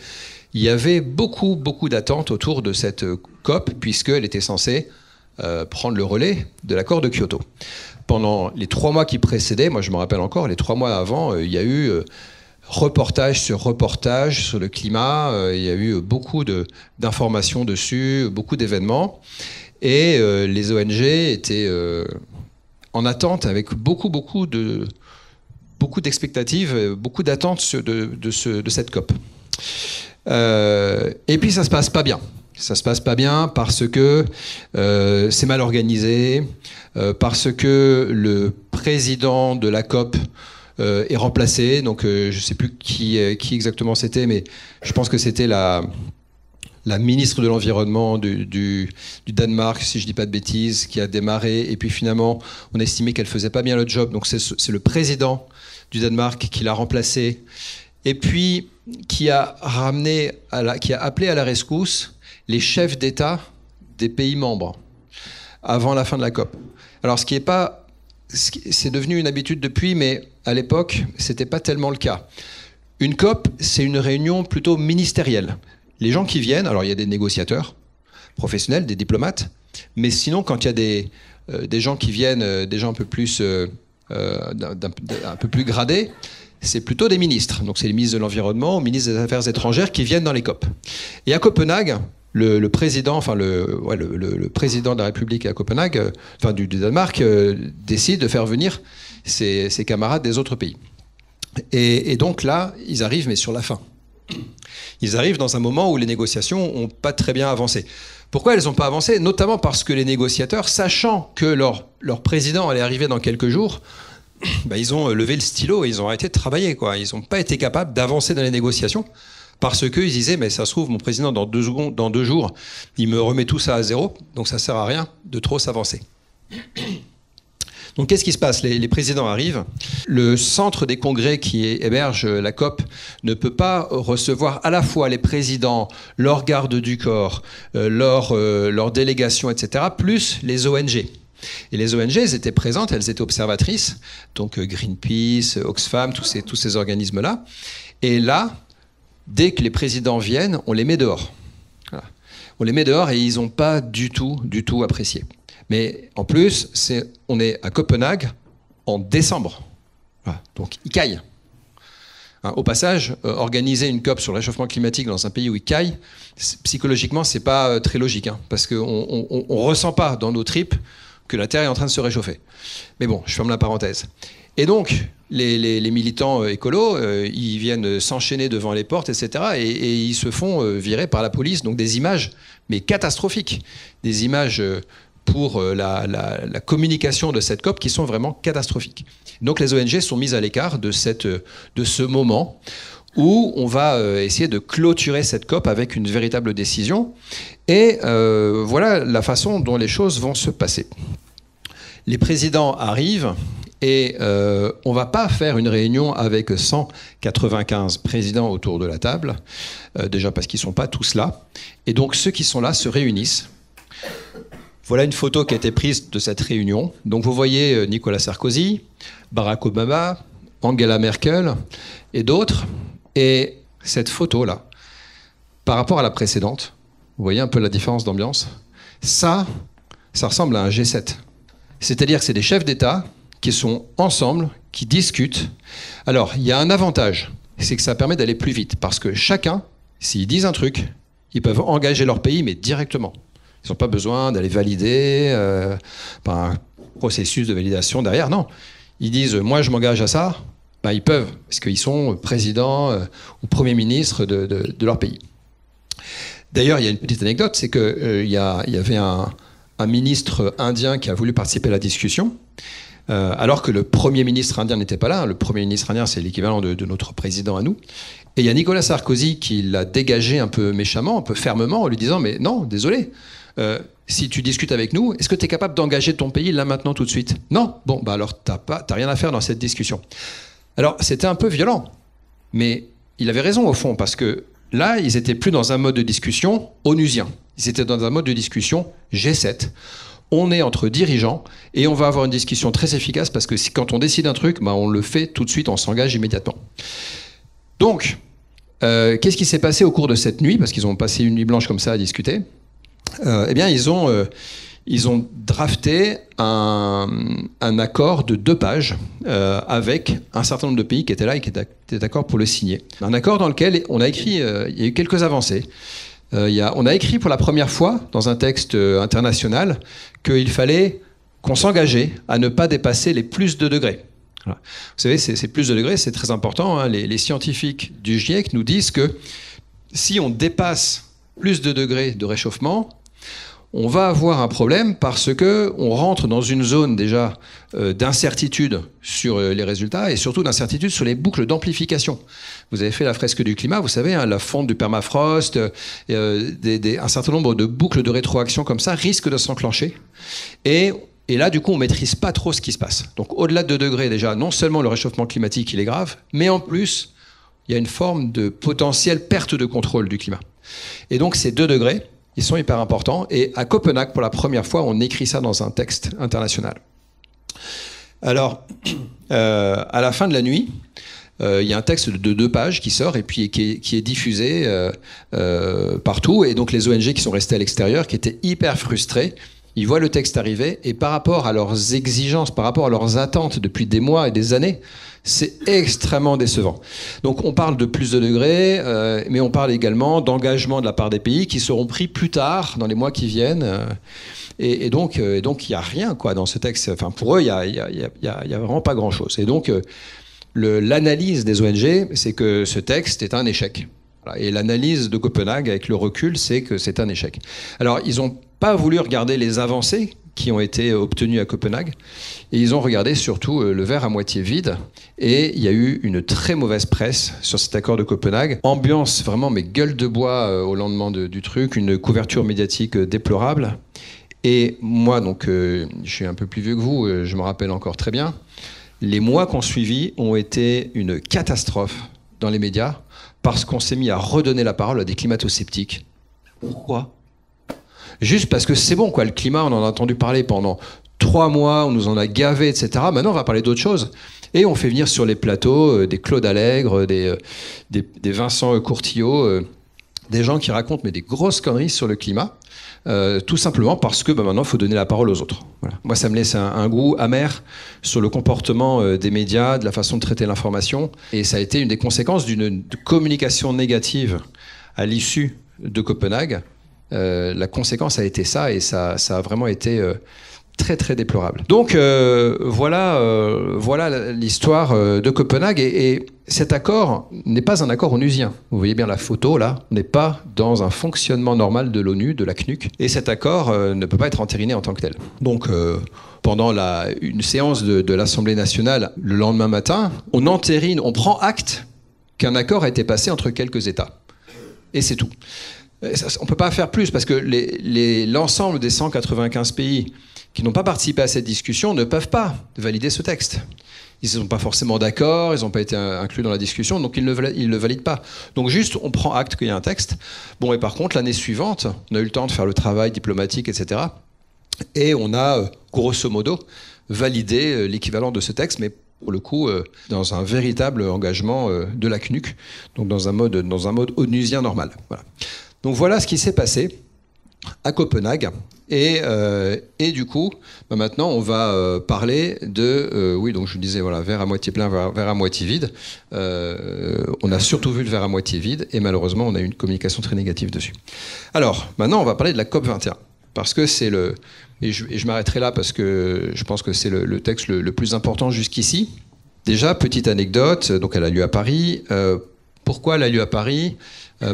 il y avait beaucoup d'attentes autour de cette COP, puisqu'elle était censée prendre le relais de l'accord de Kyoto. Pendant les 3 mois qui précédaient, moi je me rappelle encore, les 3 mois avant, il y a eu reportage sur reportage sur le climat, il y a eu beaucoup d'informations dessus, beaucoup d'événements. Et les ONG étaient en attente avec beaucoup d'expectatives, beaucoup d'attentes de cette COP. Et puis ça se passe pas bien. Ça se passe pas bien parce que c'est mal organisé, parce que le président de la COP est remplacé. Donc je sais plus qui exactement c'était, mais je pense que c'était la ministre de l'Environnement du Danemark, si je ne dis pas de bêtises, qui a démarré. Et puis finalement, on a estimé qu'elle ne faisait pas bien le job. Donc c'est le président du Danemark qui l'a remplacé. Et puis qui a appelé à la rescousse les chefs d'État des pays membres avant la fin de la COP. Alors c'est devenu une habitude depuis, mais à l'époque, ce n'était pas tellement le cas. Une COP, c'est une réunion plutôt ministérielle. Les gens qui viennent, alors il y a des négociateurs professionnels, des diplomates, mais sinon quand il y a des gens qui viennent, des gens un peu plus gradés, c'est plutôt des ministres. Donc c'est les ministres de l'Environnement ou ministres des Affaires étrangères qui viennent dans les COP. Et à Copenhague, le président de la République à Copenhague, du Danemark, décide de faire venir ses camarades des autres pays. Et donc là, ils arrivent, mais sur la fin. Ils arrivent dans un moment où les négociations n'ont pas très bien avancé. Pourquoi elles n'ont pas avancé? Notamment parce que les négociateurs, sachant que leur président allait arriver dans quelques jours, ils ont levé le stylo et ils ont arrêté de travailler, quoi. Ils n'ont pas été capables d'avancer dans les négociations parce qu'ils disaient, mais ça se trouve, mon président, dans 2 jours, il me remet tout ça à zéro, donc ça ne sert à rien de trop s'avancer. Donc qu'est-ce qui se passe? Les présidents arrivent. Le centre des congrès qui héberge la COP ne peut pas recevoir à la fois les présidents, leurs gardes du corps, leurs délégations, etc., plus les ONG. Et les ONG, elles étaient présentes, elles étaient observatrices, donc Greenpeace, Oxfam, tous ces organismes-là. Et là, dès que les présidents viennent, on les met dehors. Voilà. On les met dehors et ils n'ont pas du tout apprécié. Mais en plus, on est à Copenhague en décembre. Voilà. Donc, il caille. Hein, au passage, organiser une COP sur le réchauffement climatique dans un pays où il caille, psychologiquement, c'est pas très logique, hein, parce qu'on ne ressent pas dans nos tripes que la Terre est en train de se réchauffer. Mais bon, je ferme la parenthèse. Et donc, les militants écolos, ils viennent s'enchaîner devant les portes, etc. Et ils se font virer par la police. Donc des images, mais catastrophiques. Des images pour la communication de cette COP qui sont vraiment catastrophiques. Donc les ONG sont mises à l'écart de ce moment où on va essayer de clôturer cette COP avec une véritable décision. Et voilà la façon dont les choses vont se passer. Les présidents arrivent et on ne va pas faire une réunion avec 195 présidents autour de la table, déjà parce qu'ils ne sont pas tous là. Et donc ceux qui sont là se réunissent. Voilà une photo qui a été prise de cette réunion. Donc vous voyez Nicolas Sarkozy, Barack Obama, Angela Merkel et d'autres. Et cette photo-là, par rapport à la précédente, vous voyez un peu la différence d'ambiance, ça ressemble à un G7. C'est-à-dire que c'est des chefs d'État qui sont ensemble, qui discutent. Alors, il y a un avantage, c'est que ça permet d'aller plus vite, parce que chacun, s'ils disent un truc, ils peuvent engager leur pays, mais directement. Ils n'ont pas besoin d'aller valider par un processus de validation derrière. Non, ils disent « moi, je m'engage à ça », ben, ils peuvent, parce qu'ils sont présidents ou premiers ministres de leur pays. D'ailleurs, il y a une petite anecdote, c'est qu'il y avait un ministre indien qui a voulu participer à la discussion, alors que le Premier ministre indien n'était pas là. Le Premier ministre indien, c'est l'équivalent de notre président à nous. Et il y a Nicolas Sarkozy qui l'a dégagé un peu méchamment, un peu fermement, en lui disant « mais non, désolé, si tu discutes avec nous, est-ce que tu es capable d'engager ton pays là maintenant tout de suite ?» Non. Bon, bah alors t'as rien à faire dans cette discussion. Alors c'était un peu violent, mais il avait raison au fond, parce que là, ils étaient plus dans un mode de discussion onusien. Ils étaient dans un mode de discussion G7. On est entre dirigeants et on va avoir une discussion très efficace, parce que quand on décide un truc, bah, on le fait tout de suite, on s'engage immédiatement. Donc, qu'est-ce qui s'est passé au cours de cette nuit? Parce qu'ils ont passé une nuit blanche comme ça à discuter. Eh bien, ils ont drafté un accord de 2 pages avec un certain nombre de pays qui étaient là et qui étaient d'accord pour le signer. Un accord dans lequel on a écrit, il y a eu quelques avancées. On a écrit pour la première fois dans un texte international qu'il fallait qu'on s'engageait à ne pas dépasser les plus de degrés. Voilà. Vous savez, ces plus de degrés, c'est très important, hein. Les scientifiques du GIEC nous disent que si on dépasse plus de degrés de réchauffement, on va avoir un problème, parce que on rentre dans une zone déjà d'incertitude sur les résultats, et surtout d'incertitude sur les boucles d'amplification. Vous avez fait la fresque du climat, vous savez, hein, la fonte du permafrost, un certain nombre de boucles de rétroaction comme ça risquent de s'enclencher. Et là, du coup, on ne maîtrise pas trop ce qui se passe. Donc, au-delà de 2 degrés, déjà, non seulement le réchauffement climatique, il est grave, mais en plus, il y a une forme de potentielle perte de contrôle du climat. Et donc, ces 2 degrés, ils sont hyper importants. Et à Copenhague, pour la première fois, on écrit ça dans un texte international. Alors, à la fin de la nuit, il y a un texte de 2 pages qui sort et puis qui est diffusé partout. Et donc, les ONG qui sont restées à l'extérieur, qui étaient hyper frustrés, ils voient le texte arriver, et par rapport à leurs exigences, par rapport à leurs attentes depuis des mois et des années, c'est extrêmement décevant. Donc on parle de plus de degrés, mais on parle également d'engagement de la part des pays qui seront pris plus tard, dans les mois qui viennent. Et donc il n'y a rien quoi, dans ce texte. Enfin, pour eux, il n'y a vraiment pas grand-chose. Et donc l'analyse des ONG, c'est que ce texte est un échec. Voilà. Et l'analyse de Copenhague, avec le recul, c'est que c'est un échec. Alors, ils n'ont pas voulu regarder les avancées qui ont été obtenues à Copenhague, et ils ont regardé surtout le verre à moitié vide, et il y a eu une très mauvaise presse sur cet accord de Copenhague. Ambiance vraiment, mais gueule de bois au lendemain du truc, une couverture médiatique déplorable. Et moi, donc, je suis un peu plus vieux que vous, je me rappelle encore très bien, les mois qu'on suivi ont été une catastrophe dans les médias, parce qu'on s'est mis à redonner la parole à des climato-sceptiques. Pourquoi ? Juste parce que c'est bon, quoi. Le climat, on en a entendu parler pendant 3 mois, on nous en a gavé, etc. Maintenant, on va parler d'autre chose. Et on fait venir sur les plateaux des Claude Allègre, des Vincent Courtillot, des gens qui racontent mais des grosses conneries sur le climat, tout simplement parce que maintenant il faut donner la parole aux autres. Voilà. Moi ça me laisse un goût amer sur le comportement des médias, de la façon de traiter l'information, et ça a été une des conséquences d'une communication négative à l'issue de Copenhague. La conséquence a été ça, et ça a vraiment été très très déplorable. Donc voilà l'histoire de Copenhague, et cet accord n'est pas un accord onusien. Vous voyez bien la photo là, on n'est pas dans un fonctionnement normal de l'ONU, de la CNUC, et cet accord ne peut pas être entériné en tant que tel. Donc pendant une séance de l'Assemblée nationale le lendemain matin, on entérine, on prend acte qu'un accord a été passé entre quelques États. Et c'est tout. On ne peut pas faire plus, parce que l'ensemble des 195 pays qui n'ont pas participé à cette discussion ne peuvent pas valider ce texte. Ils ne sont pas forcément d'accord, ils n'ont pas été inclus dans la discussion, donc ils ne le valident pas. Donc juste, on prend acte qu'il y a un texte. Bon, et par contre, l'année suivante, on a eu le temps de faire le travail diplomatique, etc. Et on a, grosso modo, validé l'équivalent de ce texte, mais pour le coup, dans un véritable engagement de la CNUC, donc dans un mode onusien normal. Voilà. Donc voilà ce qui s'est passé à Copenhague. Et du coup, maintenant, on va parler de... oui, donc je disais, voilà, verre à moitié plein, verre à moitié vide. On a surtout vu le verre à moitié vide, et malheureusement, on a eu une communication très négative dessus. Alors, maintenant, on va parler de la COP21. Parce que c'est le... Et je m'arrêterai là parce que je pense que c'est le texte le plus important jusqu'ici. Déjà, petite anecdote, donc elle a lieu à Paris. Pourquoi elle a lieu à Paris ?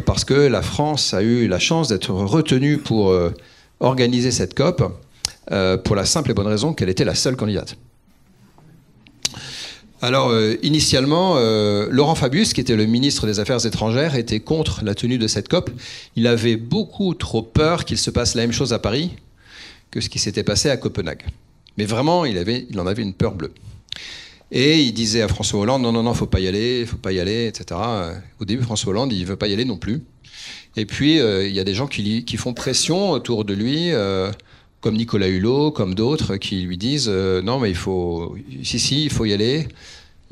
Parce que la France a eu la chance d'être retenue pour organiser cette COP, pour la simple et bonne raison qu'elle était la seule candidate. Alors, initialement, Laurent Fabius, qui était le ministre des Affaires étrangères, était contre la tenue de cette COP. Il avait beaucoup trop peur qu'il se passe la même chose à Paris que ce qui s'était passé à Copenhague. Mais vraiment, il en avait une peur bleue. Et il disait à François Hollande, non, faut pas y aller, etc. Au début, François Hollande, il veut pas y aller non plus. Et puis, il y a des gens qui font pression autour de lui, comme Nicolas Hulot, comme d'autres, qui lui disent non, mais il faut y aller.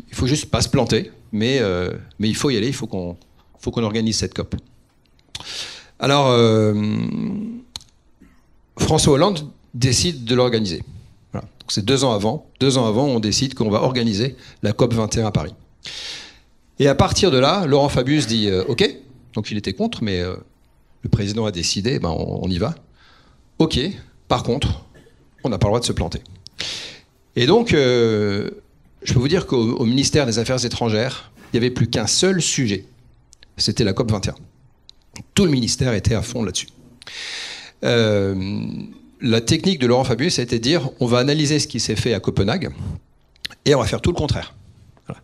Il faut juste pas se planter, mais il faut y aller. Il faut qu'on organise cette COP. Alors, François Hollande décide de l'organiser. Voilà. Donc c'est 2 ans avant. 2 ans avant, on décide qu'on va organiser la COP 21 à Paris. Et à partir de là, Laurent Fabius dit OK. Donc il était contre, mais le président a décidé, on y va. OK. Par contre, on n'a pas le droit de se planter. Et donc, je peux vous dire qu'au ministère des Affaires étrangères, il n'y avait plus qu'un seul sujet. C'était la COP 21. Tout le ministère était à fond là-dessus. La technique de Laurent Fabius a été de dire on va analyser ce qui s'est fait à Copenhague et on va faire tout le contraire. Voilà.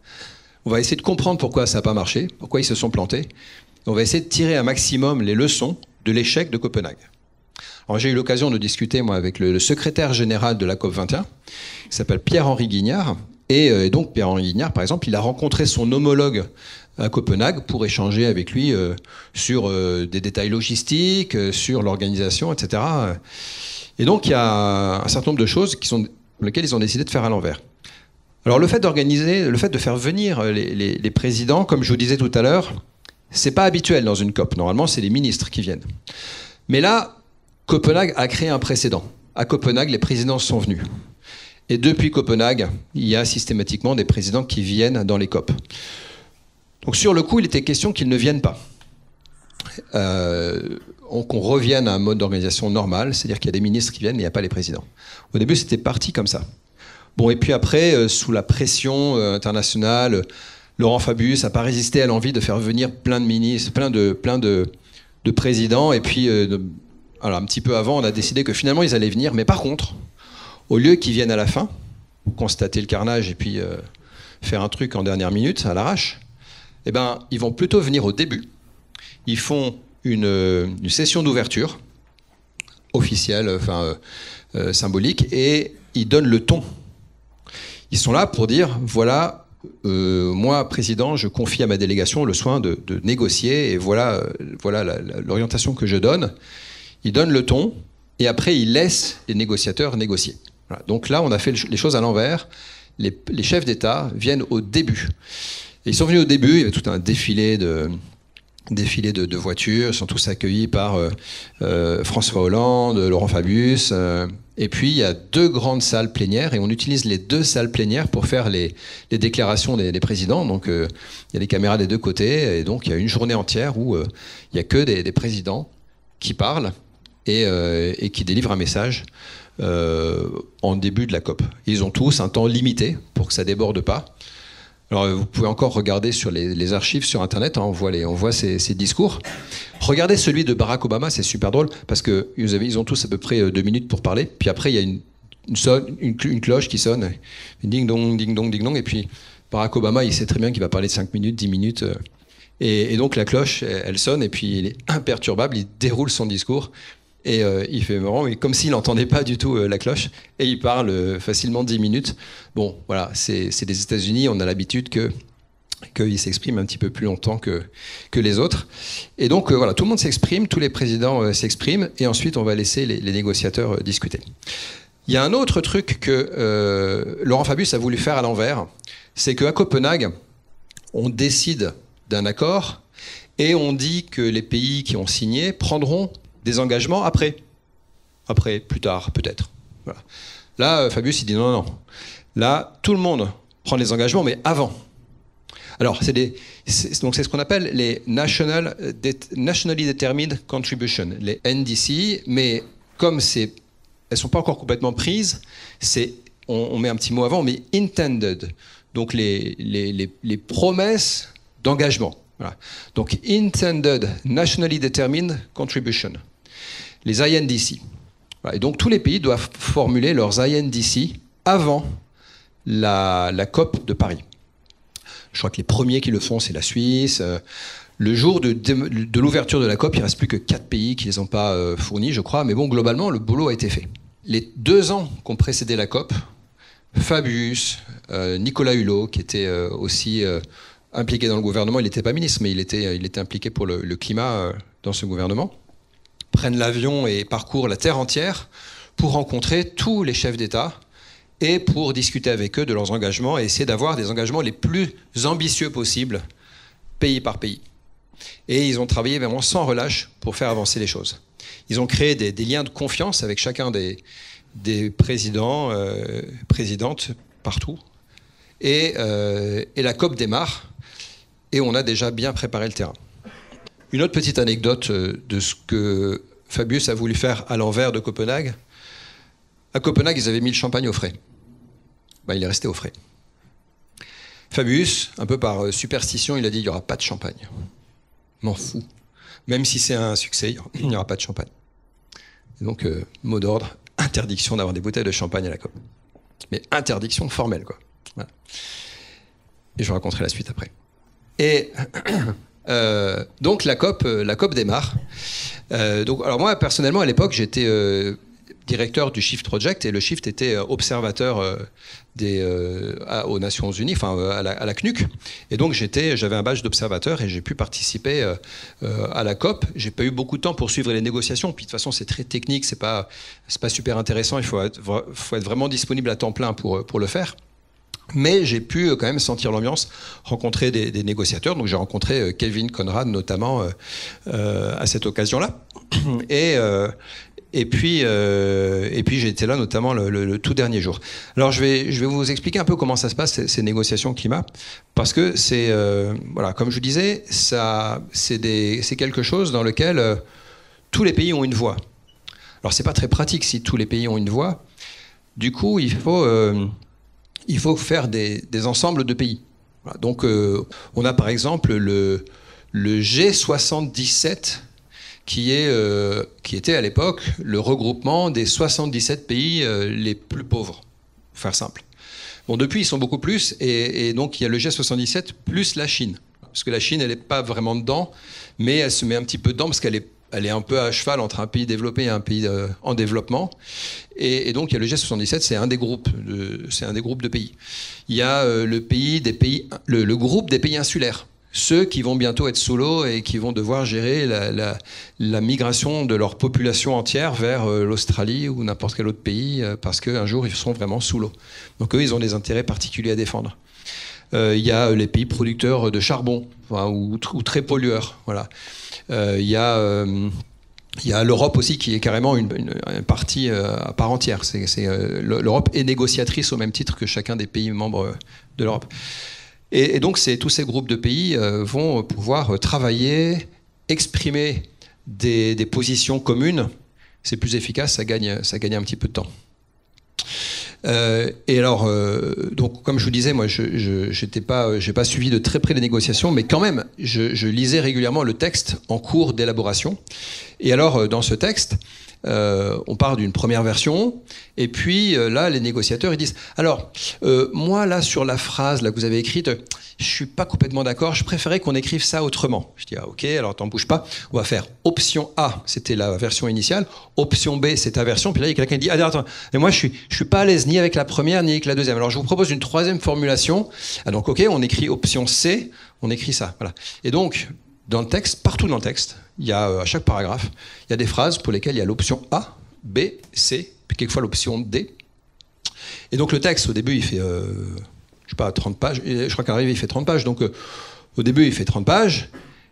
On va essayer de comprendre pourquoi ça n'a pas marché, pourquoi ils se sont plantés. On va essayer de tirer un maximum les leçons de l'échec de Copenhague. Alors, j'ai eu l'occasion de discuter moi, avec le secrétaire général de la COP21, qui s'appelle Pierre-Henri Guignard. Et donc Pierre-Henri Guignard, par exemple, il a rencontré son homologue à Copenhague pour échanger avec lui sur des détails logistiques, sur l'organisation, etc. Et donc, il y a un certain nombre de choses pour lesquelles ils ont décidé de faire à l'envers. Alors, le fait de faire venir les présidents, comme je vous disais tout à l'heure, c'est pas habituel dans une COP. Normalement, c'est les ministres qui viennent. Mais là, Copenhague a créé un précédent. À Copenhague, les présidents sont venus. Et depuis Copenhague, il y a systématiquement des présidents qui viennent dans les COP. Donc, sur le coup, il était question qu'ils ne viennent pas. Qu'on revienne à un mode d'organisation normal, c'est-à-dire qu'il y a des ministres qui viennent, mais il n'y a pas les présidents. Au début, c'était parti comme ça. Bon, et puis après, sous la pression internationale, Laurent Fabius n'a pas résisté à l'envie de faire venir plein de ministres, plein de présidents, et puis, alors, un petit peu avant, on a décidé que finalement, ils allaient venir, mais par contre, au lieu qu'ils viennent à la fin, constater le carnage et puis faire un truc en dernière minute, à l'arrache, eh ben, ils vont plutôt venir au début. Ils font une session d'ouverture officielle, symbolique, et ils donnent le ton. Ils sont là pour dire, voilà, moi, président, je confie à ma délégation le soin de négocier, et voilà l'orientation que je donne. Ils donnent le ton, et après, ils laissent les négociateurs négocier. Voilà. Donc là, on a fait les choses à l'envers. Les chefs d'État viennent au début. Et ils sont venus au début, il y avait tout un défilé défilé de voitures, ils sont tous accueillis par François Hollande, Laurent Fabius. Et puis, il y a 2 grandes salles plénières et on utilise les 2 salles plénières pour faire les déclarations des présidents. Donc, il y a des caméras des 2 côtés et donc il y a une journée entière où il n'y a que des présidents qui parlent et qui délivrent un message en début de la COP. Ils ont tous un temps limité pour que ça déborde pas. Alors, vous pouvez encore regarder sur les archives sur Internet, hein, on voit ces discours. Regardez celui de Barack Obama, c'est super drôle, parce qu'ils ont tous à peu près 2 minutes pour parler, puis après il y a une cloche qui sonne, ding-dong, ding-dong, ding-dong, et puis Barack Obama, il sait très bien qu'il va parler de 5 minutes, 10 minutes, et donc la cloche, elle sonne, et puis il est imperturbable, il déroule son discours, et il fait marrant, mais comme s'il n'entendait pas du tout la cloche, et il parle facilement 10 minutes. Bon, voilà, c'est les États-Unis, on a l'habitude qu'ils s'expriment un petit peu plus longtemps que les autres. Et donc, voilà, tout le monde s'exprime, tous les présidents s'expriment, et ensuite, on va laisser les négociateurs discuter. Il y a un autre truc que Laurent Fabius a voulu faire à l'envers, c'est qu'à Copenhague, on décide d'un accord, et on dit que les pays qui ont signé prendront des engagements après, plus tard, peut-être. Voilà. Là, Fabius, il dit non. Là, tout le monde prend les engagements, mais avant. Alors, c'est ce qu'on appelle les Nationally Determined Contributions, les NDC, mais comme elles ne sont pas encore complètement prises, on met un petit mot avant, mais intended, donc les promesses d'engagement. Voilà. Donc, Intended Nationally Determined Contribution, les INDC. Voilà. Et donc, tous les pays doivent formuler leurs INDC avant la COP de Paris. Je crois que les premiers qui le font, c'est la Suisse. Le jour de l'ouverture de la COP, il ne reste plus que 4 pays qui ne les ont pas fournis, je crois. Mais bon, globalement, le boulot a été fait. Les 2 ans qu'ont précédé la COP, Fabius, Nicolas Hulot, qui était aussi impliqué dans le gouvernement, il n'était pas ministre, mais il était impliqué pour le climat dans ce gouvernement, prennent l'avion et parcourent la terre entière pour rencontrer tous les chefs d'État et pour discuter avec eux de leurs engagements et essayer d'avoir des engagements les plus ambitieux possibles, pays par pays. Et ils ont travaillé vraiment sans relâche pour faire avancer les choses. Ils ont créé des liens de confiance avec chacun des présidents, présidentes partout. Et la COP démarre et on a déjà bien préparé le terrain. Une autre petite anecdote de ce que Fabius a voulu faire à l'envers de Copenhague. À Copenhague, ils avaient mis le champagne au frais. Ben, il est resté au frais. Fabius, un peu par superstition, il a dit il n'y aura pas de champagne. M'en fous. Même si c'est un succès, il n'y aura pas de champagne. Et donc, mot d'ordre, interdiction d'avoir des bouteilles de champagne à la COP. Mais interdiction formelle, quoi. Voilà. Et je vous raconterai la suite après. Et donc la COP démarre. Alors moi, personnellement, à l'époque, j'étais directeur du Shift Project et le Shift était observateur aux Nations Unies, enfin à la CNUC. Et donc j'avais un badge d'observateur et j'ai pu participer à la COP. J'ai pas eu beaucoup de temps pour suivre les négociations. Puis de toute façon, c'est très technique, c'est pas super intéressant. Il faut être vraiment disponible à temps plein pour le faire. Mais j'ai pu quand même sentir l'ambiance, rencontrer des négociateurs. Donc j'ai rencontré Kelvin Conrad notamment à cette occasion-là. Et puis j'ai été là notamment le tout dernier jour. Alors je vais vous expliquer un peu comment ça se passe ces négociations climat, parce que c'est voilà, comme je vous disais, c'est quelque chose dans lequel tous les pays ont une voix. Alors c'est pas très pratique si tous les pays ont une voix. Du coup, il faut faire des ensembles de pays. Voilà. Donc, on a par exemple le G77, qui était à l'époque le regroupement des 77 pays les plus pauvres, pour faire simple. Bon, depuis, ils sont beaucoup plus, et donc il y a le G77 plus la Chine. Parce que la Chine, elle n'est pas vraiment dedans, mais elle se met un petit peu dedans, parce qu'elle est un peu à cheval entre un pays développé et un pays en développement. Et donc, il y a le G77, c'est un des groupes de pays. Il y a le groupe des pays insulaires. Ceux qui vont bientôt être sous l'eau et qui vont devoir gérer la migration de leur population entière vers l'Australie ou n'importe quel autre pays, parce qu'un jour, ils seront vraiment sous l'eau. Donc eux, ils ont des intérêts particuliers à défendre. Il y a les pays producteurs de charbon, ou très pollueurs. Voilà. Il y a l'Europe aussi qui est carrément une partie à part entière. L'Europe est négociatrice au même titre que chacun des pays membres de l'Europe. Et donc tous ces groupes de pays vont pouvoir travailler, exprimer des positions communes. C'est plus efficace, ça gagne un petit peu de temps. Et alors, donc, comme je vous disais, moi, j'ai pas suivi de très près les négociations, mais quand même, je lisais régulièrement le texte en cours d'élaboration. Et alors, dans ce texte, on part d'une première version, et puis là, les négociateurs, ils disent alors, moi, là, sur la phrase là, que vous avez écrite, je suis pas complètement d'accord, je préférais qu'on écrive ça autrement. Je dis, ah, ok, alors t'en bouge pas, on va faire option A, c'était la version initiale, option B, c'est ta version, puis là, il y a quelqu'un qui dit, ah, attends, mais moi, je suis pas à l'aise ni avec la première, ni avec la deuxième. Alors, je vous propose une troisième formulation. Ah, donc, ok, on écrit option C, on écrit ça, voilà. Et donc, dans le texte, partout dans le texte, il y a, à chaque paragraphe, il y a des phrases pour lesquelles il y a l'option A, B, C, puis quelquefois l'option D. Et donc le texte, au début, il fait, je sais pas, 30 pages. Je crois qu'à l'arrivée, il fait 30 pages. Donc au début, il fait 30 pages.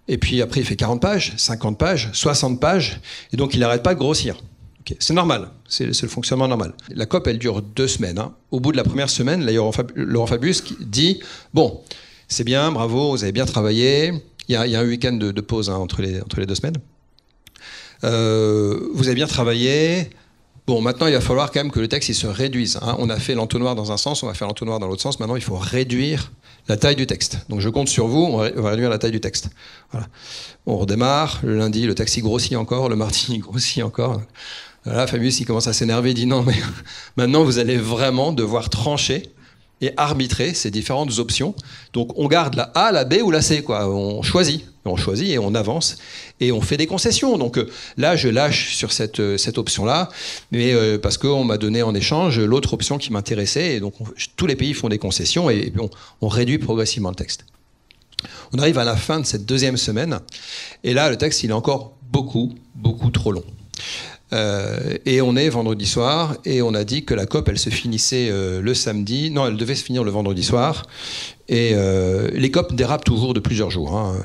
Et puis après, il fait 40 pages, 50 pages, 60 pages. Et donc, il n'arrête pas de grossir. Okay. C'est normal. C'est le fonctionnement normal. La COP, elle dure 2 semaines. Hein. Au bout de la première semaine, là, Laurent Fabius dit « Bon, c'est bien, bravo, vous avez bien travaillé. » Il y a un week-end de pause entre les 2 semaines. Vous avez bien travaillé. Bon, maintenant, il va falloir quand même que le texte il se réduise. Hein. On a fait l'entonnoir dans un sens, on va faire l'entonnoir dans l'autre sens. Maintenant, il faut réduire la taille du texte. Donc, je compte sur vous, on va réduire la taille du texte. Voilà. On redémarre. Le lundi, le texte il grossit encore. Le mardi, il grossit encore. Là, Fabius, il commence à s'énerver. Il dit non, mais maintenant, vous allez vraiment devoir trancher et arbitrer ces différentes options. Donc on garde la A, la B ou la C, quoi. On choisit et on avance et on fait des concessions. Donc là, je lâche sur cette option-là, mais parce qu'on m'a donné en échange l'autre option qui m'intéressait. Et donc tous les pays font des concessions et puis on réduit progressivement le texte. On arrive à la fin de cette 2e semaine et là, le texte il est encore beaucoup trop long. Et on est vendredi soir et on a dit que la COP elle se finissait le samedi. Non, elle devait se finir le vendredi soir. Et les COP dérapent toujours de plusieurs jours. Hein.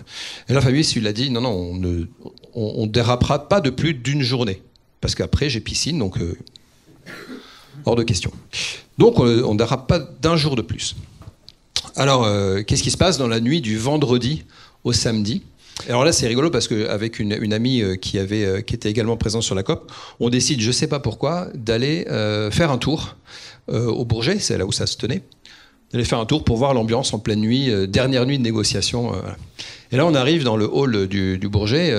Et là, Fabius il a dit non, on dérapera pas de plus d'une journée parce qu'après j'ai piscine, donc hors de question. Donc on dérape pas d'un jour de plus. Alors qu'est-ce qui se passe dans la nuit du vendredi au samedi? Alors là, c'est rigolo parce qu'avec une amie qui était également présente sur la COP, on décide, je ne sais pas pourquoi, d'aller faire un tour au Bourget, c'est là où ça se tenait, d'aller faire un tour pour voir l'ambiance en pleine nuit, dernière nuit de négociation. Voilà. Et là, on arrive dans le hall du Bourget,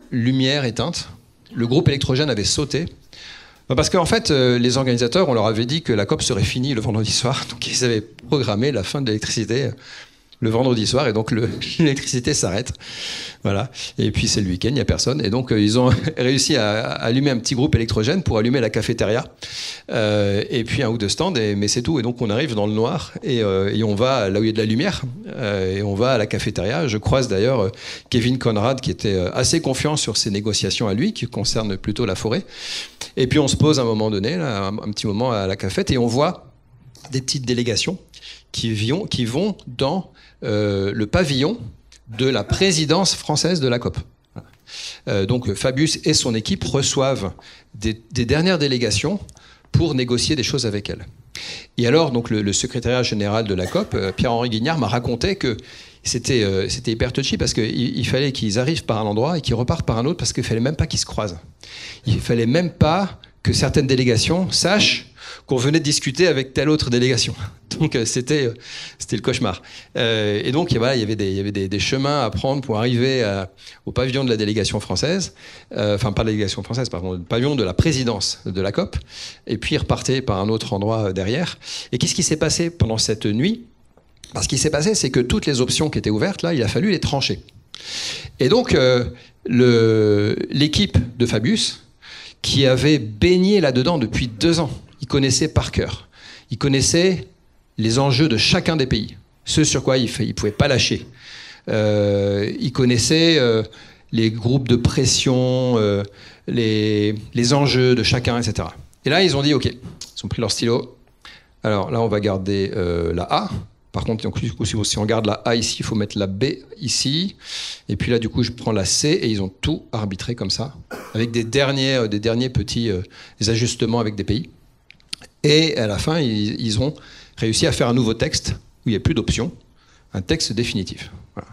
lumière éteinte, le groupe électrogène avait sauté. Parce qu'en fait, les organisateurs, on leur avait dit que la COP serait finie le vendredi soir, donc ils avaient programmé la fin de l'électricité le vendredi soir, et donc l'électricité s'arrête. Voilà. Et puis c'est le week-end, il n'y a personne. Et donc ils ont réussi à allumer un petit groupe électrogène pour allumer la cafétéria. Et puis un ou deux stands, mais c'est tout. Et donc on arrive dans le noir et on va là où il y a de la lumière. Et on va à la cafétéria. Je croise d'ailleurs Kevin Conrad qui était assez confiant sur ses négociations à lui, qui concernent plutôt la forêt. Et puis on se pose à un moment donné, là, un petit moment à la cafette, et on voit des petites délégations qui vont dans le pavillon de la présidence française de la COP. Donc Fabius et son équipe reçoivent des dernières délégations pour négocier des choses avec elles. Et alors, donc, le secrétariat général de la COP, Pierre-Henri Guignard, m'a raconté que c'était hyper touchy parce qu'il fallait qu'ils arrivent par un endroit et qu'ils repartent par un autre parce qu'il ne fallait même pas qu'ils se croisent. Il ne fallait même pas que certaines délégations sachent qu'on venait de discuter avec telle autre délégation. Donc c'était le cauchemar. Et donc voilà, il y avait des chemins à prendre pour arriver au pavillon de la délégation française, enfin pas la délégation française, pardon, le pavillon de la présidence de la COP, et puis repartir par un autre endroit derrière. Et qu'est-ce qui s'est passé pendant cette nuit? Ce qui s'est passé, c'est que toutes les options qui étaient ouvertes, là, il a fallu les trancher. Et donc l'équipe de Fabius, qui avait baigné là-dedans depuis 2 ans, il connaissait par cœur. Il connaissait les enjeux de chacun des pays, ce sur quoi il ne pouvait pas lâcher. Il connaissait les groupes de pression, les enjeux de chacun, etc. Et là, ils ont dit, OK, ils ont pris leur stylo. Alors là, on va garder la A. Par contre, donc, si on garde la A ici, il faut mettre la B ici. Et puis là, du coup, je prends la C et ils ont tout arbitré comme ça, avec des derniers petits ajustements avec des pays. Et à la fin, ils ont réussi à faire un nouveau texte où il n'y a plus d'options, un texte définitif. Voilà.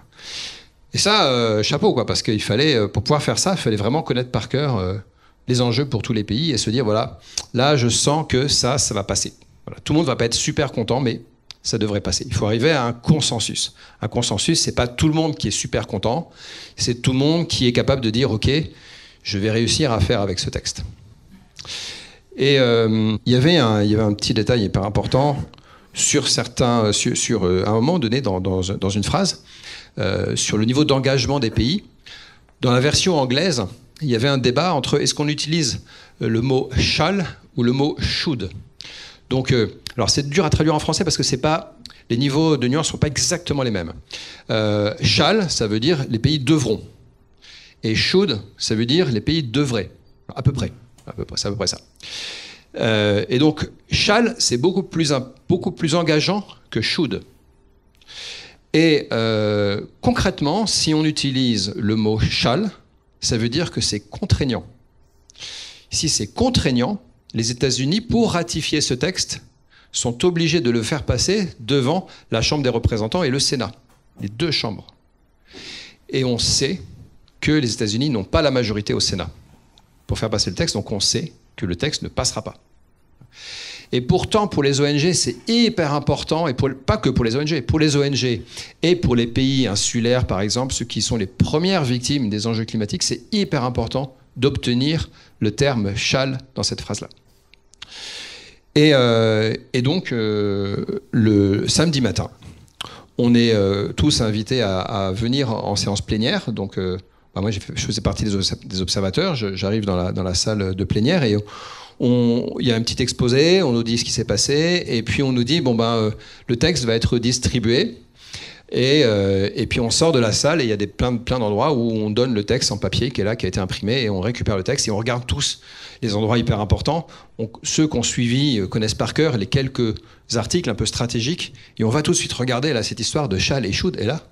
Et ça, chapeau, quoi, parce qu'il fallait, pour pouvoir faire ça, il fallait vraiment connaître par cœur les enjeux pour tous les pays et se dire, voilà, là, je sens que ça va passer. Voilà. Tout le monde ne va pas être super content, mais ça devrait passer. Il faut arriver à un consensus. Un consensus, c'est pas tout le monde qui est super content, c'est tout le monde qui est capable de dire, OK, je vais réussir à faire avec ce texte. Et il y avait un petit détail hyper important sur certains, sur un moment donné dans une phrase, sur le niveau d'engagement des pays. Dans la version anglaise, il y avait un débat entre est-ce qu'on utilise le mot shall ou le mot should. Donc, alors c'est dur à traduire en français parce que les niveaux de nuance ne sont pas exactement les mêmes. Shall, ça veut dire les pays devront. Et should, ça veut dire les pays devraient. À peu près, c'est à peu près ça. Et donc, shall, c'est beaucoup plus engageant que should. Et concrètement, si on utilise le mot shall, ça veut dire que c'est contraignant. Si c'est contraignant, les États-Unis, pour ratifier ce texte, sont obligés de le faire passer devant la Chambre des représentants et le Sénat, les deux chambres. Et on sait que les États-Unis n'ont pas la majorité au Sénat pour faire passer le texte, donc on sait que le texte ne passera pas. Et pourtant, pour les ONG, c'est hyper important, et pas que pour les ONG et pour les pays insulaires, par exemple, ceux qui sont les premières victimes des enjeux climatiques, c'est hyper important d'obtenir le terme « shall » dans cette phrase-là. Et donc, le samedi matin, on est tous invités à venir en séance plénière. Donc, moi, je faisais partie des observateurs. J'arrive dans la salle de plénière et il y a un petit exposé, on nous dit ce qui s'est passé, et puis on nous dit, le texte va être distribué. Et puis on sort de la salle et il y a plein d'endroits où on donne le texte en papier qui est là, qui a été imprimé, et on récupère le texte et on regarde tous les endroits hyper importants. Ceux qui ont suivi connaissent par cœur les quelques articles un peu stratégiques, et on va tout de suite regarder là, cette histoire de shall et should, et là,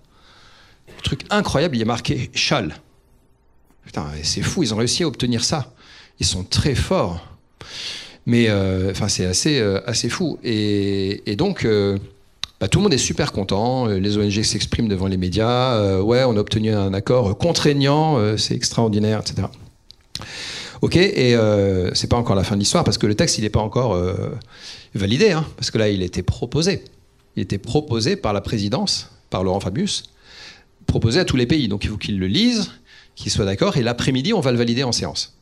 truc incroyable, il y a marqué shall. Putain, c'est fou, ils ont réussi à obtenir ça. Ils sont très forts. Mais c'est assez fou. Et donc, tout le monde est super content. Les ONG s'expriment devant les médias. Ouais, on a obtenu un accord contraignant. C'est extraordinaire, etc. OK, et c'est pas encore la fin de l'histoire parce que le texte, il n'est pas encore validé. Hein, parce que là, il était proposé. Il était proposé par la présidence, par Laurent Fabius, proposé à tous les pays. Donc, il faut qu'ils le lisent, qu'ils soient d'accord. Et l'après-midi, on va le valider en séance.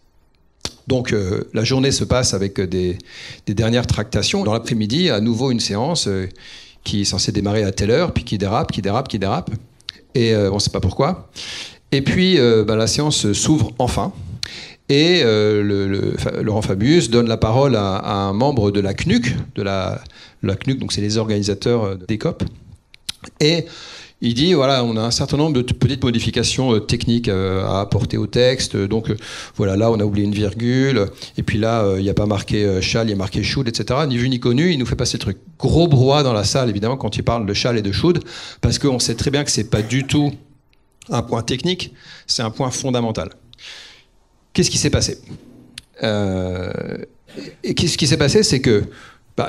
Donc la journée se passe avec des dernières tractations. Dans l'après-midi, à nouveau une séance qui est censée démarrer à telle heure, puis qui dérape. Et on ne sait pas pourquoi. Et puis la séance s'ouvre enfin. Et Laurent Fabius donne la parole à un membre de la CNUC. La CNUC, donc c'est les organisateurs des COP. Et il dit, voilà, on a un certain nombre de petites modifications techniques à apporter au texte. Donc, voilà, là, on a oublié une virgule. Et puis là, il n'y a pas marqué shall, il y a marqué should, etc. Ni vu ni connu, il nous fait passer le truc. Gros brouhaha dans la salle, évidemment, quand il parle de shall et de should, parce qu'on sait très bien que c'est pas du tout un point technique, c'est un point fondamental. Qu'est-ce qui s'est passé Et ce qui s'est passé, c'est que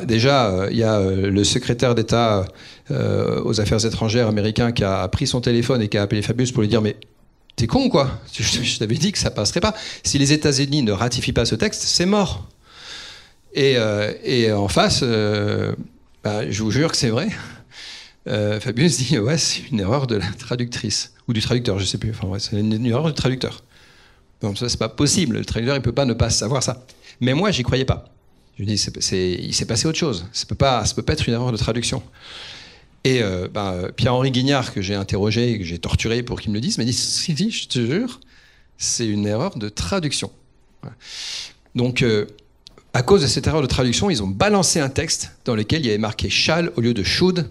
déjà, il y a le secrétaire d'État aux affaires étrangères américain qui a pris son téléphone et qui a appelé Fabius pour lui dire « Mais t'es con, quoi ? Je t'avais dit que ça passerait pas. Si les États-Unis ne ratifient pas ce texte, c'est mort. » Et en face, je vous jure que c'est vrai. Fabius dit « Ouais, c'est une erreur de la traductrice. » Ou du traducteur, je sais plus. Enfin, ouais, c'est une erreur du traducteur. Donc ça, c'est pas possible. Le traducteur, il peut pas ne pas savoir ça. Mais moi, j'y croyais pas. Je dis, il s'est passé autre chose. Ça peut pas être une erreur de traduction. Et Pierre-Henri Guignard, que j'ai interrogé, que j'ai torturé pour qu'il me le dise, m'a dit, si, je te jure, c'est une erreur de traduction. Voilà. Donc, à cause de cette erreur de traduction, ils ont balancé un texte dans lequel il y avait marqué shall au lieu de should,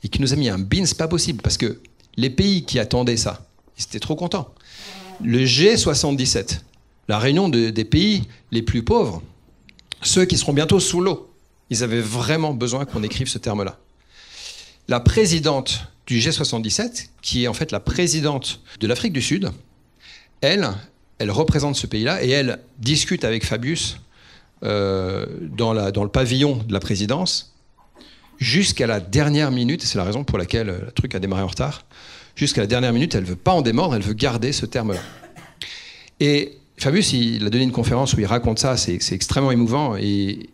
et qui nous a mis un bin, c'est pas possible, parce que les pays qui attendaient ça, ils étaient trop contents. Le G77, la réunion des pays les plus pauvres, ceux qui seront bientôt sous l'eau. Ils avaient vraiment besoin qu'on écrive ce terme-là. La présidente du G77, qui est en fait la présidente de l'Afrique du Sud, elle représente ce pays-là et elle discute avec Fabius dans le pavillon de la présidence jusqu'à la dernière minute, et c'est la raison pour laquelle le truc a démarré en retard. Jusqu'à la dernière minute, elle ne veut pas en démordre, elle veut garder ce terme-là. Et Fabius, il a donné une conférence où il raconte ça, c'est extrêmement émouvant, et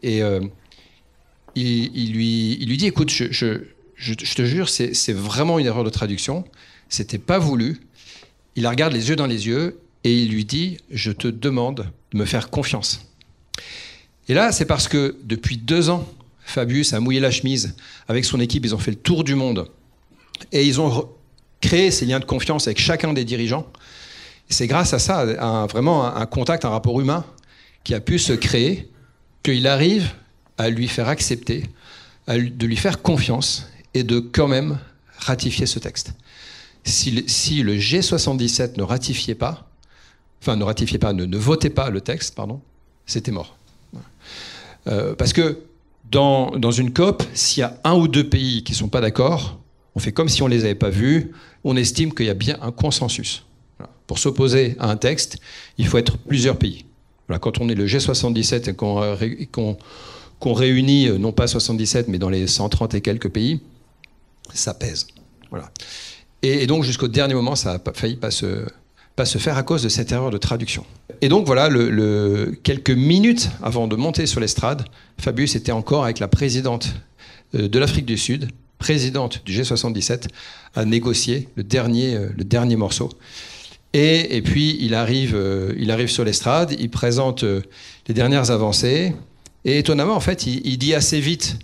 il lui dit, écoute, je te jure, c'est vraiment une erreur de traduction, c'était pas voulu. Il la regarde les yeux dans les yeux, et il lui dit, je te demande de me faire confiance. Et là, c'est parce que depuis 2 ans, Fabius a mouillé la chemise avec son équipe, ils ont fait le tour du monde, et ils ont créé ces liens de confiance avec chacun des dirigeants. Et c'est grâce à ça, vraiment un contact, un rapport humain qui a pu se créer, qu'il arrive à lui faire accepter, de lui faire confiance et de quand même ratifier ce texte. Si le G77 ne ratifiait pas, ne votait pas le texte, pardon, c'était mort. Parce que dans une COP, s'il y a 1 ou 2 pays qui ne sont pas d'accord, on fait comme si on ne les avait pas vus, on estime qu'il y a bien un consensus. Voilà. Pour s'opposer à un texte, il faut être plusieurs pays. Voilà, quand on est le G77 et qu'on réunit, non pas 77, mais dans les 130 et quelques pays, ça pèse. Voilà. Et donc, jusqu'au dernier moment, ça a failli pas se faire à cause de cette erreur de traduction. Et donc, voilà, quelques minutes avant de monter sur l'estrade, Fabius était encore avec la présidente de l'Afrique du Sud, présidente du G77, à négocier le dernier morceau. Et puis, il arrive sur l'estrade, il présente les dernières avancées, et étonnamment, en fait, il dit assez vite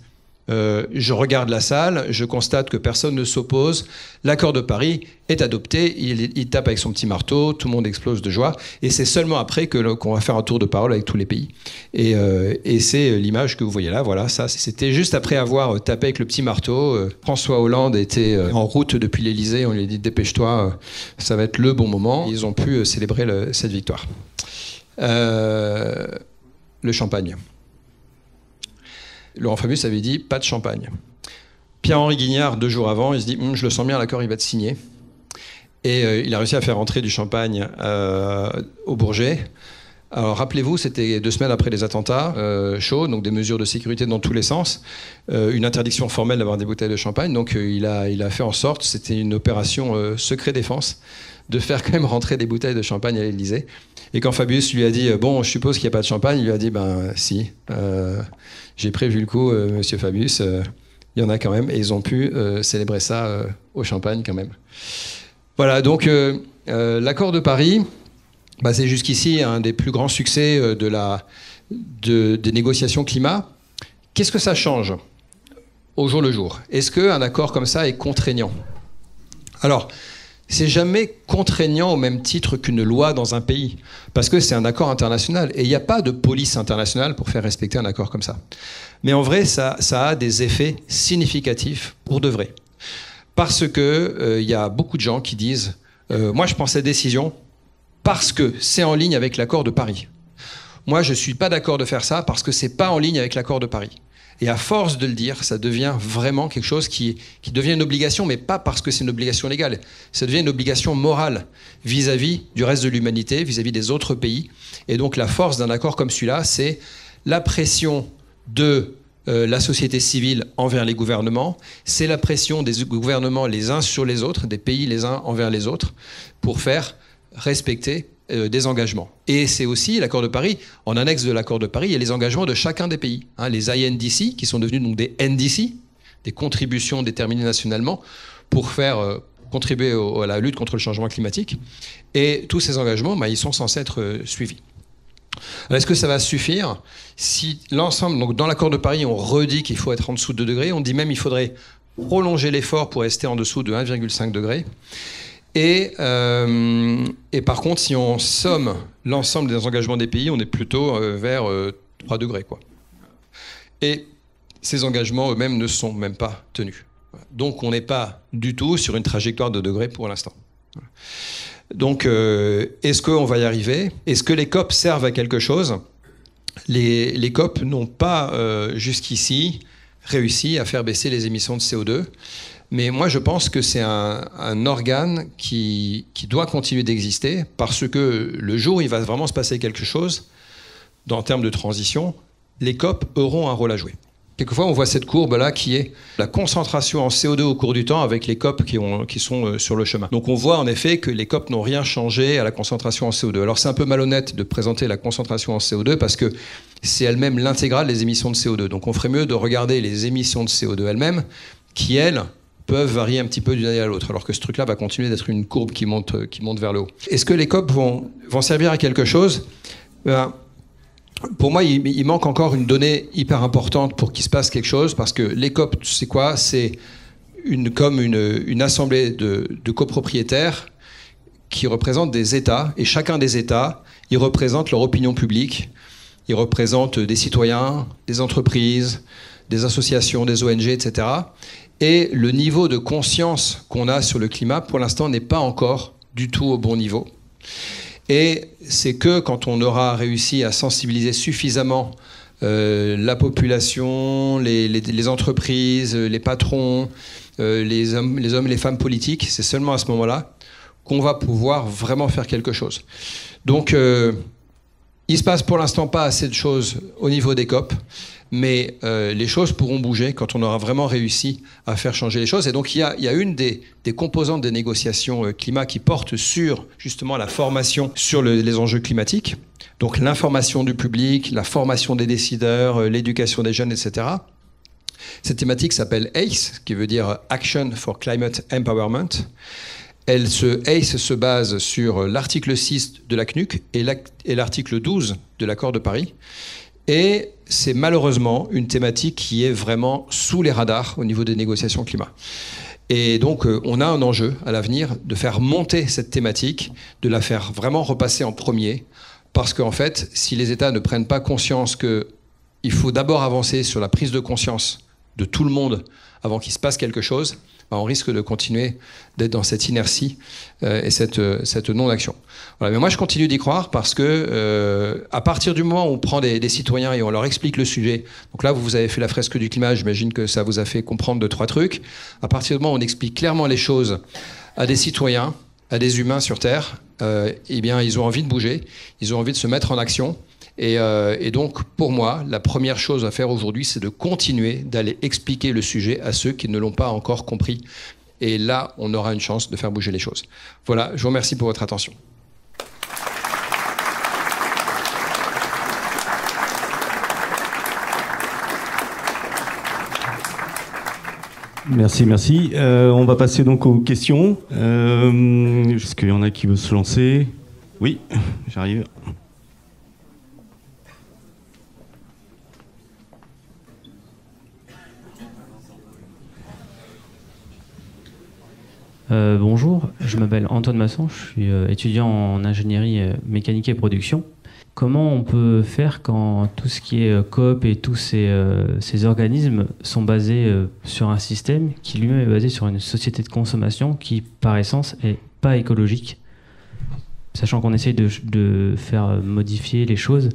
je regarde la salle, je constate que personne ne s'oppose, l'accord de Paris est adopté, il tape avec son petit marteau, tout le monde explose de joie, et c'est seulement après qu'on va faire un tour de parole avec tous les pays. Et c'est l'image que vous voyez là, voilà, ça, c'était juste après avoir tapé avec le petit marteau. François Hollande était en route depuis l'Élysée, on lui a dit dépêche-toi, ça va être le bon moment. Ils ont pu célébrer cette victoire. Le champagne. Laurent Fabius avait dit pas de champagne. Pierre-Henri Guignard, 2 jours avant, il se dit je le sens bien, l'accord il va être signé. Et il a réussi à faire entrer du champagne au Bourget. Alors rappelez-vous, c'était 2 semaines après les attentats chauds, donc des mesures de sécurité dans tous les sens, une interdiction formelle d'avoir des bouteilles de champagne. Donc il a fait en sorte, c'était une opération secret défense, de faire quand même rentrer des bouteilles de champagne à l'Élysée. Et quand Fabius lui a dit bon, je suppose qu'il n'y a pas de champagne, il lui a dit si. J'ai prévu le coup, monsieur Fabius, il y en a quand même, et ils ont pu célébrer ça au champagne quand même. Voilà, donc l'accord de Paris, c'est jusqu'ici un des plus grands succès des négociations climat. Qu'est-ce que ça change au jour le jour? Est-ce qu'un accord comme ça est contraignant? Alors, c'est jamais contraignant au même titre qu'une loi dans un pays, parce que c'est un accord international, et il n'y a pas de police internationale pour faire respecter un accord comme ça. Mais en vrai, ça a des effets significatifs pour de vrai. Parce que y a beaucoup de gens qui disent moi je prends cette décision parce que c'est en ligne avec l'accord de Paris. Moi je ne suis pas d'accord de faire ça parce que c'est pas en ligne avec l'accord de Paris. Et à force de le dire, ça devient vraiment quelque chose qui devient une obligation, mais pas parce que c'est une obligation légale. Ça devient une obligation morale vis-à-vis du reste de l'humanité, vis-à-vis des autres pays. Et donc la force d'un accord comme celui-là, c'est la pression de la société civile envers les gouvernements, c'est la pression des gouvernements les uns sur les autres, des pays les uns envers les autres, pour faire respecter des engagements. Et c'est aussi l'accord de Paris, en annexe de l'accord de Paris, il y a les engagements de chacun des pays. Les INDC, qui sont devenus donc des NDC, des contributions déterminées nationalement, pour faire contribuer à la lutte contre le changement climatique. Et tous ces engagements, ils sont censés être suivis. Alors, est-ce que ça va suffire? Si l'ensemble, donc dans l'accord de Paris, on redit qu'il faut être en dessous de 2 degrés, on dit même qu'il faudrait prolonger l'effort pour rester en dessous de 1,5 degré. Et par contre, si on somme l'ensemble des engagements des pays, on est plutôt vers 3 degrés, quoi. Et ces engagements eux-mêmes ne sont même pas tenus. Donc on n'est pas du tout sur une trajectoire de degrés pour l'instant. Donc est-ce qu'on va y arriver? Est-ce que les COP servent à quelque chose? les COP n'ont pas jusqu'ici réussi à faire baisser les émissions de CO2. Mais moi, je pense que c'est un organe qui doit continuer d'exister parce que le jour où il va vraiment se passer quelque chose, en termes de transition, les COP auront un rôle à jouer. Quelquefois, on voit cette courbe-là qui est la concentration en CO2 au cours du temps avec les COP qui sont sur le chemin. Donc on voit en effet que les COP n'ont rien changé à la concentration en CO2. Alors c'est un peu malhonnête de présenter la concentration en CO2 parce que c'est elle-même l'intégrale des émissions de CO2. Donc on ferait mieux de regarder les émissions de CO2 elles-mêmes qui, elles, peuvent varier un petit peu d'une année à l'autre, alors que ce truc-là va continuer d'être une courbe qui monte vers le haut. Est-ce que les COP vont servir à quelque chose ? Pour moi, il manque encore une donnée hyper importante pour qu'il se passe quelque chose, parce que les COP, c'est quoi ? C'est comme une assemblée de copropriétaires qui représentent des États, et chacun des États, ils représentent leur opinion publique, ils représentent des citoyens, des entreprises, des associations, des ONG, etc. Et le niveau de conscience qu'on a sur le climat, pour l'instant, n'est pas encore du tout au bon niveau. Et c'est que quand on aura réussi à sensibiliser suffisamment la population, les entreprises, les patrons, les hommes et les femmes politiques, c'est seulement à ce moment-là qu'on va pouvoir vraiment faire quelque chose. Donc, il se passe pour l'instant pas assez de choses au niveau des COP, mais les choses pourront bouger quand on aura vraiment réussi à faire changer les choses. Et donc il y a une des composantes des négociations climat qui porte sur justement la formation sur les enjeux climatiques, donc l'information du public, la formation des décideurs, l'éducation des jeunes, etc. Cette thématique s'appelle ACE, qui veut dire Action for Climate Empowerment. ACE se base sur l'article 6 de la CNUC et l'article 12 de l'accord de Paris. Et c'est malheureusement une thématique qui est vraiment sous les radars au niveau des négociations climat. Et donc, on a un enjeu à l'avenir de faire monter cette thématique, de la faire vraiment repasser en premier, parce qu'en fait, si les États ne prennent pas conscience qu'il faut d'abord avancer sur la prise de conscience de tout le monde avant qu'il se passe quelque chose, on risque de continuer d'être dans cette inertie et cette non-action. Voilà. Mais moi, je continue d'y croire parce que à partir du moment où on prend des citoyens et on leur explique le sujet, donc là, vous avez fait la fresque du climat, j'imagine que ça vous a fait comprendre 2-3 trucs. À partir du moment où on explique clairement les choses à des citoyens, à des humains sur Terre, eh bien, ils ont envie de bouger, ils ont envie de se mettre en action. Et donc, pour moi, la première chose à faire aujourd'hui, c'est de continuer d'aller expliquer le sujet à ceux qui ne l'ont pas encore compris. Et là, on aura une chance de faire bouger les choses. Voilà, je vous remercie pour votre attention. Merci. On va passer donc aux questions. Est-ce qu'il y en a qui veut se lancer ? Oui, j'arrive. Bonjour, je m'appelle Antoine Masson, je suis étudiant en ingénierie mécanique et production. Comment on peut faire quand tout ce qui est coop et tous ces organismes sont basés sur un système qui lui-même est basé sur une société de consommation qui, par essence, est pas écologique, sachant qu'on essaye de faire modifier les choses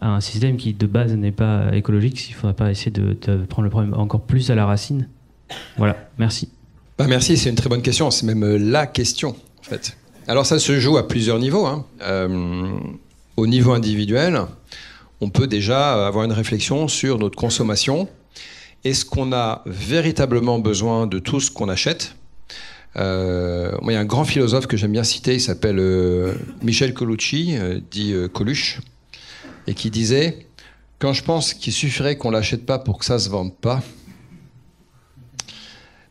à un système qui, de base, n'est pas écologique, s'il ne faudrait pas essayer de prendre le problème encore plus à la racine. Voilà, merci. Merci, c'est une très bonne question. C'est même la question, en fait. Alors ça se joue à plusieurs niveaux. Au niveau individuel, on peut déjà avoir une réflexion sur notre consommation. Est-ce qu'on a véritablement besoin de tout ce qu'on achète ? Moi, il y a un grand philosophe que j'aime bien citer, il s'appelle Michel Colucci, dit Coluche, et qui disait « Quand je pense qu'il suffirait qu'on ne l'achète pas pour que ça ne se vende pas,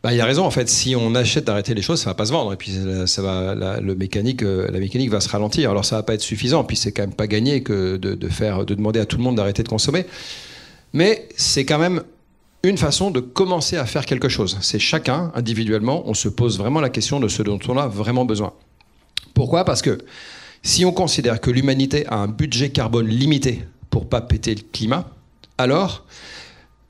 il a raison, en fait, si on achète d'arrêter les choses, ça ne va pas se vendre, et puis la mécanique va se ralentir. Alors ça ne va pas être suffisant, puis c'est quand même pas gagné que de demander à tout le monde d'arrêter de consommer. Mais c'est quand même une façon de commencer à faire quelque chose. C'est chacun, individuellement, on se pose vraiment la question de ce dont on a vraiment besoin. Pourquoi ? Parce que si on considère que l'humanité a un budget carbone limité pour ne pas péter le climat, alors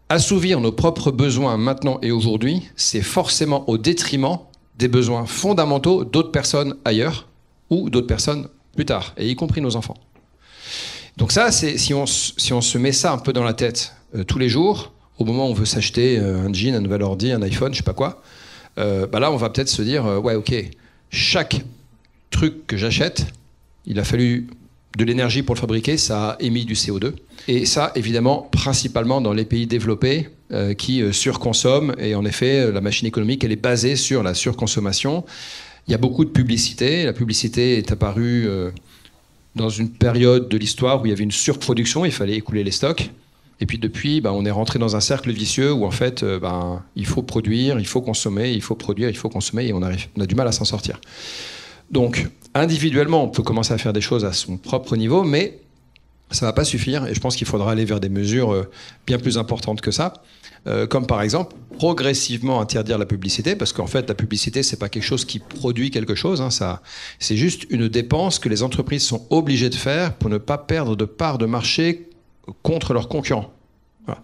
assouvir nos propres besoins maintenant et aujourd'hui, c'est forcément au détriment des besoins fondamentaux d'autres personnes ailleurs ou d'autres personnes plus tard, et y compris nos enfants. Donc ça, si on se met ça un peu dans la tête tous les jours, au moment où on veut s'acheter un jean, un nouvel ordi, un iPhone, je sais pas quoi, là, on va peut-être se dire, ouais, ok, chaque truc que j'achète, il a fallu de l'énergie pour le fabriquer, ça a émis du CO2. Et ça, évidemment, principalement dans les pays développés qui surconsomment. Et en effet, la machine économique, elle est basée sur la surconsommation. Il y a beaucoup de publicité. La publicité est apparue dans une période de l'histoire où il y avait une surproduction, il fallait écouler les stocks. Et puis depuis, on est rentré dans un cercle vicieux où en fait, il faut produire, il faut consommer, il faut produire, il faut consommer, et on a du mal à s'en sortir. Donc, individuellement, on peut commencer à faire des choses à son propre niveau, mais ça ne va pas suffire, et je pense qu'il faudra aller vers des mesures bien plus importantes que ça, comme par exemple, progressivement interdire la publicité, parce qu'en fait, la publicité, ce n'est pas quelque chose qui produit quelque chose, c'est juste une dépense que les entreprises sont obligées de faire pour ne pas perdre de part de marché contre leurs concurrents. Voilà.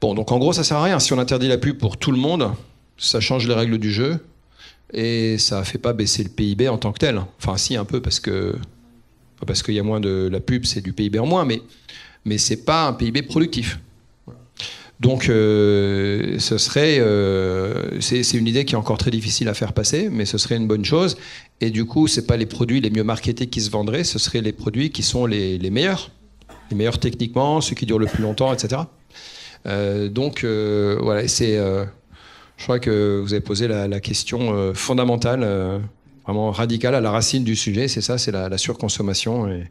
Bon, donc en gros, ça sert à rien. Si on interdit la pub pour tout le monde, ça change les règles du jeu et ça ne fait pas baisser le PIB en tant que tel. Enfin, si, un peu, parce qu'il y a moins de la pub, c'est du PIB en moins, mais ce n'est pas un PIB productif. Donc, ce serait... c'est une idée qui est encore très difficile à faire passer, mais ce serait une bonne chose. Et du coup, ce n'est pas les produits les mieux marketés qui se vendraient, ce seraient les produits qui sont les meilleurs. Les meilleurs techniquement, ceux qui durent le plus longtemps, etc. Donc, voilà, je crois que vous avez posé la question fondamentale, vraiment radicale, à la racine du sujet. C'est ça, c'est la surconsommation. Et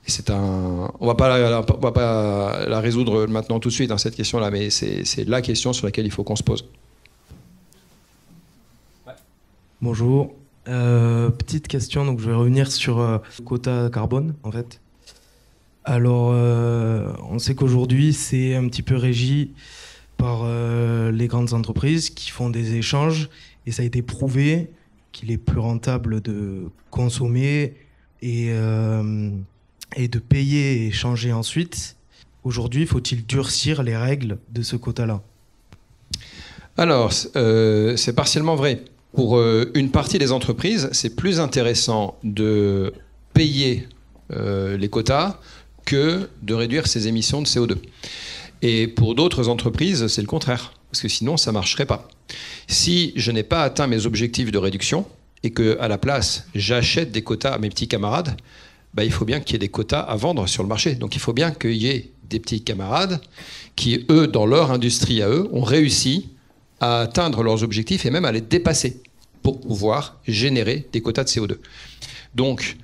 c'est on va pas la résoudre maintenant tout de suite, cette question-là, mais c'est la question sur laquelle il faut qu'on se pose. Ouais. Bonjour. Petite question, donc je vais revenir sur le quota carbone, en fait. Alors, on sait qu'aujourd'hui, c'est un petit peu régi par les grandes entreprises qui font des échanges et ça a été prouvé qu'il est plus rentable de consommer et de payer et échanger ensuite. Aujourd'hui, faut-il durcir les règles de ce quota-là ? Alors, c'est partiellement vrai. Pour une partie des entreprises, c'est plus intéressant de payer les quotas que de réduire ses émissions de CO2. Et pour d'autres entreprises, c'est le contraire, parce que sinon, ça ne marcherait pas. Si je n'ai pas atteint mes objectifs de réduction et qu'à la place, j'achète des quotas à mes petits camarades, il faut bien qu'il y ait des quotas à vendre sur le marché. Donc il faut bien qu'il y ait des petits camarades qui, eux, dans leur industrie à eux, ont réussi à atteindre leurs objectifs et même à les dépasser pour pouvoir générer des quotas de CO2. Donc,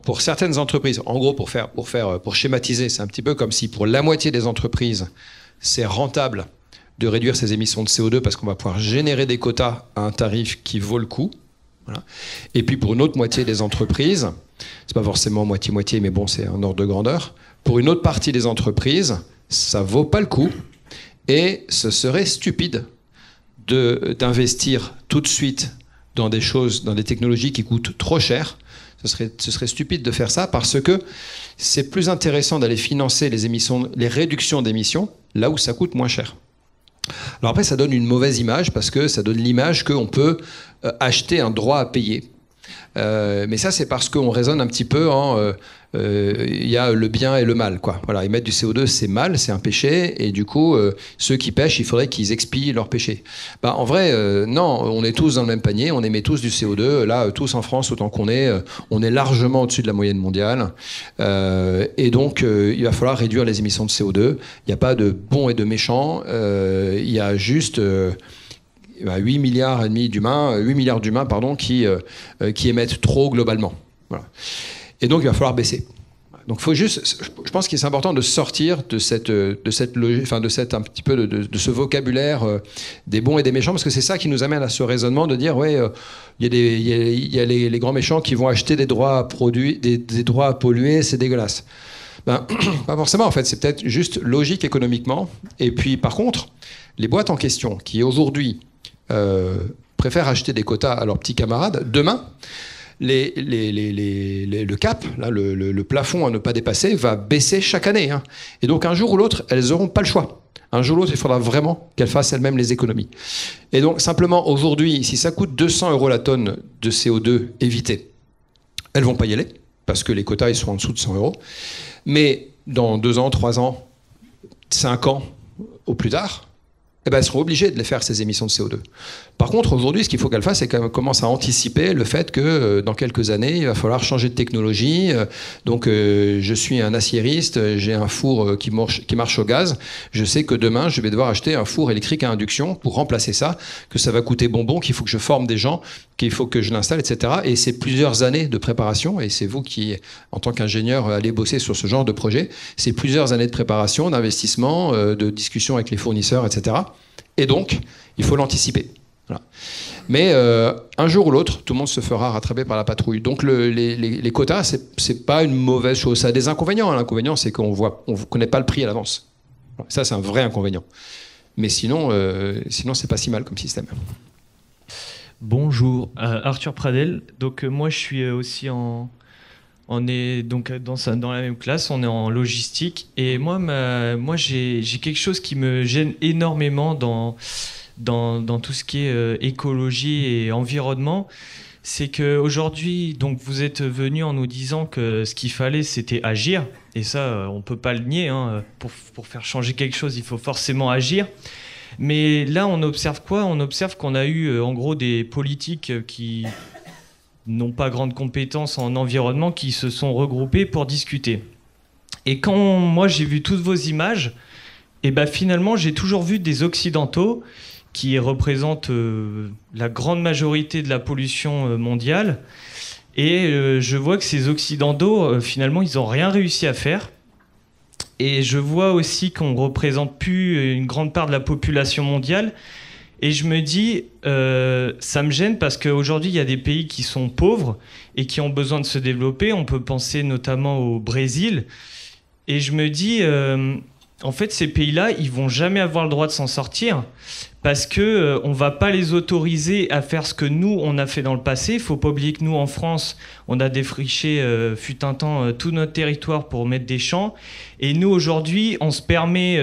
pour certaines entreprises, en gros, pour schématiser, c'est un petit peu comme si pour la moitié des entreprises, c'est rentable de réduire ses émissions de CO2 parce qu'on va pouvoir générer des quotas à un tarif qui vaut le coup. Voilà. Et puis pour une autre moitié des entreprises, c'est pas forcément moitié-moitié, mais bon, c'est un ordre de grandeur. Pour une autre partie des entreprises, ça vaut pas le coup et ce serait stupide d'investir tout de suite dans des choses, dans des technologies qui coûtent trop cher. Ce serait stupide de faire ça parce que c'est plus intéressant d'aller financer les réductions d'émissions là où ça coûte moins cher. Alors après, ça donne une mauvaise image parce que ça donne l'image qu'on peut acheter un droit à payer. Mais ça, c'est parce qu'on raisonne un petit peu il y a le bien et le mal, quoi. Voilà, émettre du CO2, c'est mal, c'est un péché, et du coup, ceux qui pêchent, il faudrait qu'ils expient leur péché. En vrai, non, on est tous dans le même panier, on émet tous du CO2, là, tous en France, autant qu'on est, on est largement au-dessus de la moyenne mondiale, et donc, il va falloir réduire les émissions de CO2. Il n'y a pas de bons et de méchants, il y a juste... 8 milliards d'humains qui émettent trop globalement. Voilà. Et donc il va falloir baisser. Donc je pense qu'il est important de sortir de cette logique, un petit peu de ce vocabulaire des bons et des méchants, parce que c'est ça qui nous amène à ce raisonnement de dire il y a les grands méchants qui vont acheter des droits à des droits à polluer, c'est dégueulasse. Pas forcément en fait, c'est peut-être juste logique économiquement. Et puis par contre, les boîtes en question qui aujourd'hui préfèrent acheter des quotas à leurs petits camarades, demain, le cap, là, le plafond à ne pas dépasser, va baisser chaque année. Hein. Et donc, un jour ou l'autre, elles n'auront pas le choix. Un jour ou l'autre, il faudra vraiment qu'elles fassent elles-mêmes les économies. Et donc, simplement, aujourd'hui, si ça coûte 200 € la tonne de CO2 évité, elles ne vont pas y aller. parce que les quotas ils sont en dessous de 100 €. Mais dans 2 ans, 3 ans, 5 ans au plus tard, eh ben, elles seront obligées de les faire, ces émissions de CO2. Par contre, aujourd'hui, ce qu'il faut qu'elles fassent, c'est qu'elles commencent à anticiper le fait que dans quelques années, il va falloir changer de technologie. Donc, je suis un aciériste, j'ai un four qui marche au gaz. Je sais que demain, je vais devoir acheter un four électrique à induction pour remplacer ça, que ça va coûter bonbon, qu'il faut que je forme des gens, qu'il faut que je l'installe, etc. Et c'est plusieurs années de préparation. Et c'est vous qui, en tant qu'ingénieur, allez bosser sur ce genre de projet. C'est plusieurs années de préparation, d'investissement, de discussion avec les fournisseurs, etc. Et donc, il faut l'anticiper. Voilà. Mais un jour ou l'autre, tout le monde se fera rattraper par la patrouille. Donc les quotas, c'est pas une mauvaise chose. Ça a des inconvénients. L'inconvénient, c'est qu'on ne connaît pas le prix à l'avance. Ça, c'est un vrai inconvénient. Mais sinon, c'est pas si mal comme système. Bonjour, Arthur Pradel. Donc moi, je suis aussi on est donc dans la même classe, on est en logistique. Et moi j'ai quelque chose qui me gêne énormément dans tout ce qui est écologie et environnement. C'est qu'aujourd'hui, donc vous êtes venu en nous disant que ce qu'il fallait, c'était agir. Et ça, on ne peut pas le nier. Hein. Pour faire changer quelque chose, il faut forcément agir. Mais là, on observe quoi ? On observe qu'on a eu en gros des politiques qui n'ont pas grande compétence en environnement qui se sont regroupés pour discuter. Et quand moi j'ai vu toutes vos images, et ben finalement j'ai toujours vu des Occidentaux qui représentent la grande majorité de la pollution mondiale. Et je vois que ces Occidentaux, finalement, ils n'ont rien réussi à faire. Et je vois aussi qu'on ne représente plus une grande part de la population mondiale. Et je me dis, ça me gêne parce qu'aujourd'hui, il y a des pays qui sont pauvres et qui ont besoin de se développer. On peut penser notamment au Brésil. Et je me dis, en fait, ces pays-là, ils ne vont jamais avoir le droit de s'en sortir parce qu'on ne va pas les autoriser à faire ce que nous, on a fait dans le passé. Il ne faut pas oublier que nous, en France, on a défriché, fut un temps, tout notre territoire pour mettre des champs. Et nous, aujourd'hui, on se permet,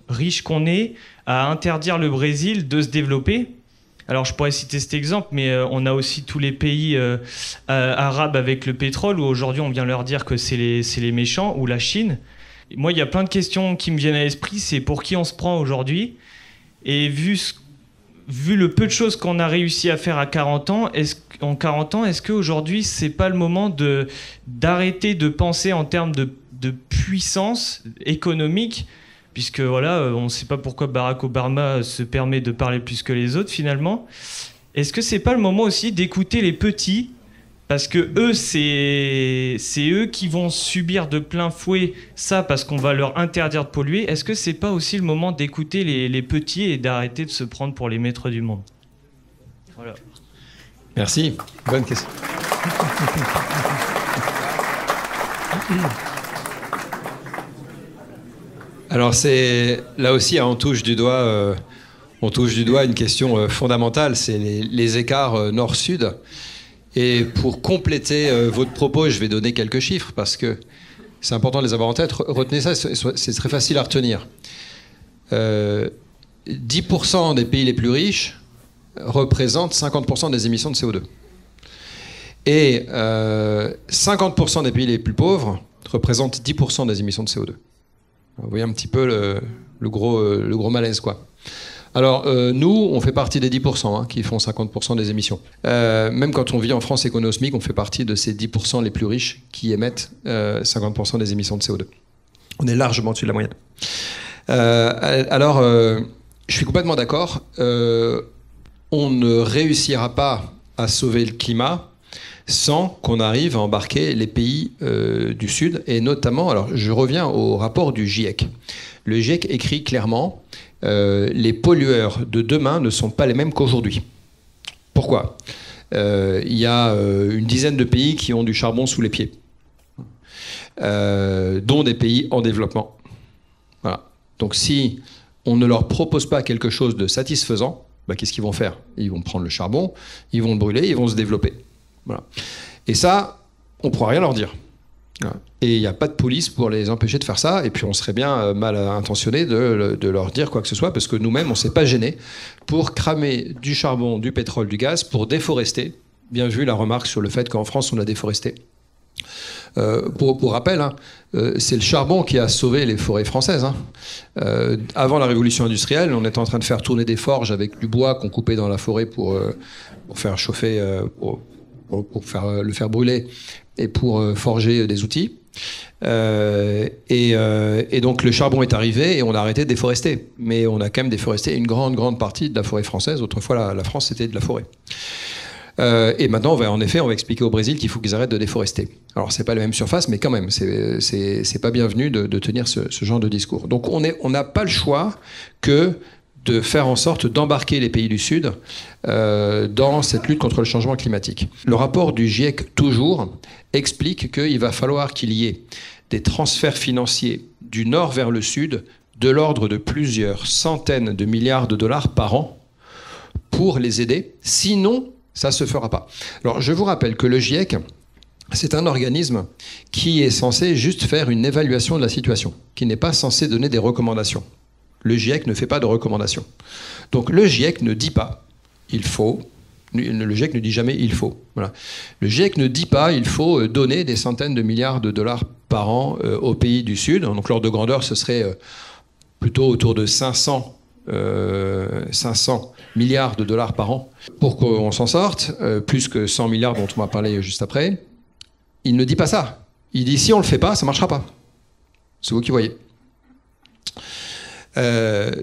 riche qu'on est, à interdire le Brésil de se développer. Alors, je pourrais citer cet exemple, mais on a aussi tous les pays arabes avec le pétrole, où aujourd'hui, on vient leur dire que c'est les méchants, ou la Chine. Moi, il y a plein de questions qui me viennent à l'esprit. C'est pour qui on se prend aujourd'hui ? Et vu le peu de choses qu'on a réussi à faire à 40 ans, en 40 ans, est-ce qu'aujourd'hui, c'est pas le moment d'arrêter de penser en termes de puissance économique ? Puisque voilà, on ne sait pas pourquoi Barack Obama se permet de parler plus que les autres finalement. Est-ce que c'est pas le moment aussi d'écouter les petits ? Parce que eux, c'est eux qui vont subir de plein fouet ça parce qu'on va leur interdire de polluer. Est-ce que c'est pas aussi le moment d'écouter les petits et d'arrêter de se prendre pour les maîtres du monde ? Voilà. Merci. Bonne question. Alors là aussi, on touche du doigt une question fondamentale, c'est les écarts nord-sud. Et pour compléter votre propos, je vais donner quelques chiffres parce que c'est important de les avoir en tête. Retenez ça, c'est très facile à retenir. 10% des pays les plus riches représentent 50% des émissions de CO2. Et 50% des pays les plus pauvres représentent 10% des émissions de CO2. Vous voyez un petit peu le gros malaise, quoi. Alors, nous, on fait partie des 10% qui font 50% des émissions. Même quand on vit en France et qu'on est au SMIC, on fait partie de ces 10% les plus riches qui émettent 50% des émissions de CO2. On est largement au-dessus de la moyenne. Alors, je suis complètement d'accord. On ne réussira pas à sauver le climat sans qu'on arrive à embarquer les pays du Sud, et notamment, alors je reviens au rapport du GIEC. Le GIEC écrit clairement les pollueurs de demain ne sont pas les mêmes qu'aujourd'hui. Pourquoi ? Il y a une dizaine de pays qui ont du charbon sous les pieds, dont des pays en développement. Voilà. Donc si on ne leur propose pas quelque chose de satisfaisant, qu'est-ce qu'ils vont faire ? Ils vont prendre le charbon, ils vont le brûler, ils vont se développer. Voilà. Et ça, on ne pourra rien leur dire. Et il n'y a pas de police pour les empêcher de faire ça. Et puis on serait bien mal intentionné de leur dire quoi que ce soit, parce que nous-mêmes, on ne s'est pas gêné pour cramer du charbon, du pétrole, du gaz, pour déforester. Bien vu la remarque sur le fait qu'en France, on a déforesté. Pour rappel, hein, c'est le charbon qui a sauvé les forêts françaises. Hein. Avant la révolution industrielle, on était en train de faire tourner des forges avec du bois qu'on coupait dans la forêt pour faire chauffer, pour le faire brûler et pour forger des outils. Et donc le charbon est arrivé et on a arrêté de déforester. Mais on a quand même déforesté une grande partie de la forêt française. Autrefois, la France, c'était de la forêt. Et maintenant, on va expliquer au Brésil qu'il faut qu'ils arrêtent de déforester. Alors, c'est pas la même surface, mais quand même, c'est pas bienvenu de tenir ce genre de discours. Donc, on n'a pas le choix que de faire en sorte d'embarquer les pays du Sud dans cette lutte contre le changement climatique. Le rapport du GIEC, toujours, explique qu'il va falloir qu'il y ait des transferts financiers du nord vers le sud de l'ordre de plusieurs centaines de milliards de dollars par an pour les aider. Sinon, ça ne se fera pas. Alors, je vous rappelle que le GIEC, c'est un organisme qui est censé juste faire une évaluation de la situation, qui n'est pas censé donner des recommandations. Le GIEC ne fait pas de recommandations. Donc, le GIEC ne dit pas « il faut ». Le GIEC ne dit jamais « il faut ». Voilà. Le GIEC ne dit pas « il faut donner des centaines de milliards de dollars par an aux pays du Sud ». Donc, l'ordre de grandeur, ce serait plutôt autour de 500 milliards de dollars par an pour qu'on s'en sorte, plus que 100 milliards dont on va parler juste après. Il ne dit pas ça. Il dit si on ne le fait pas, ça ne marchera pas. C'est vous qui voyez.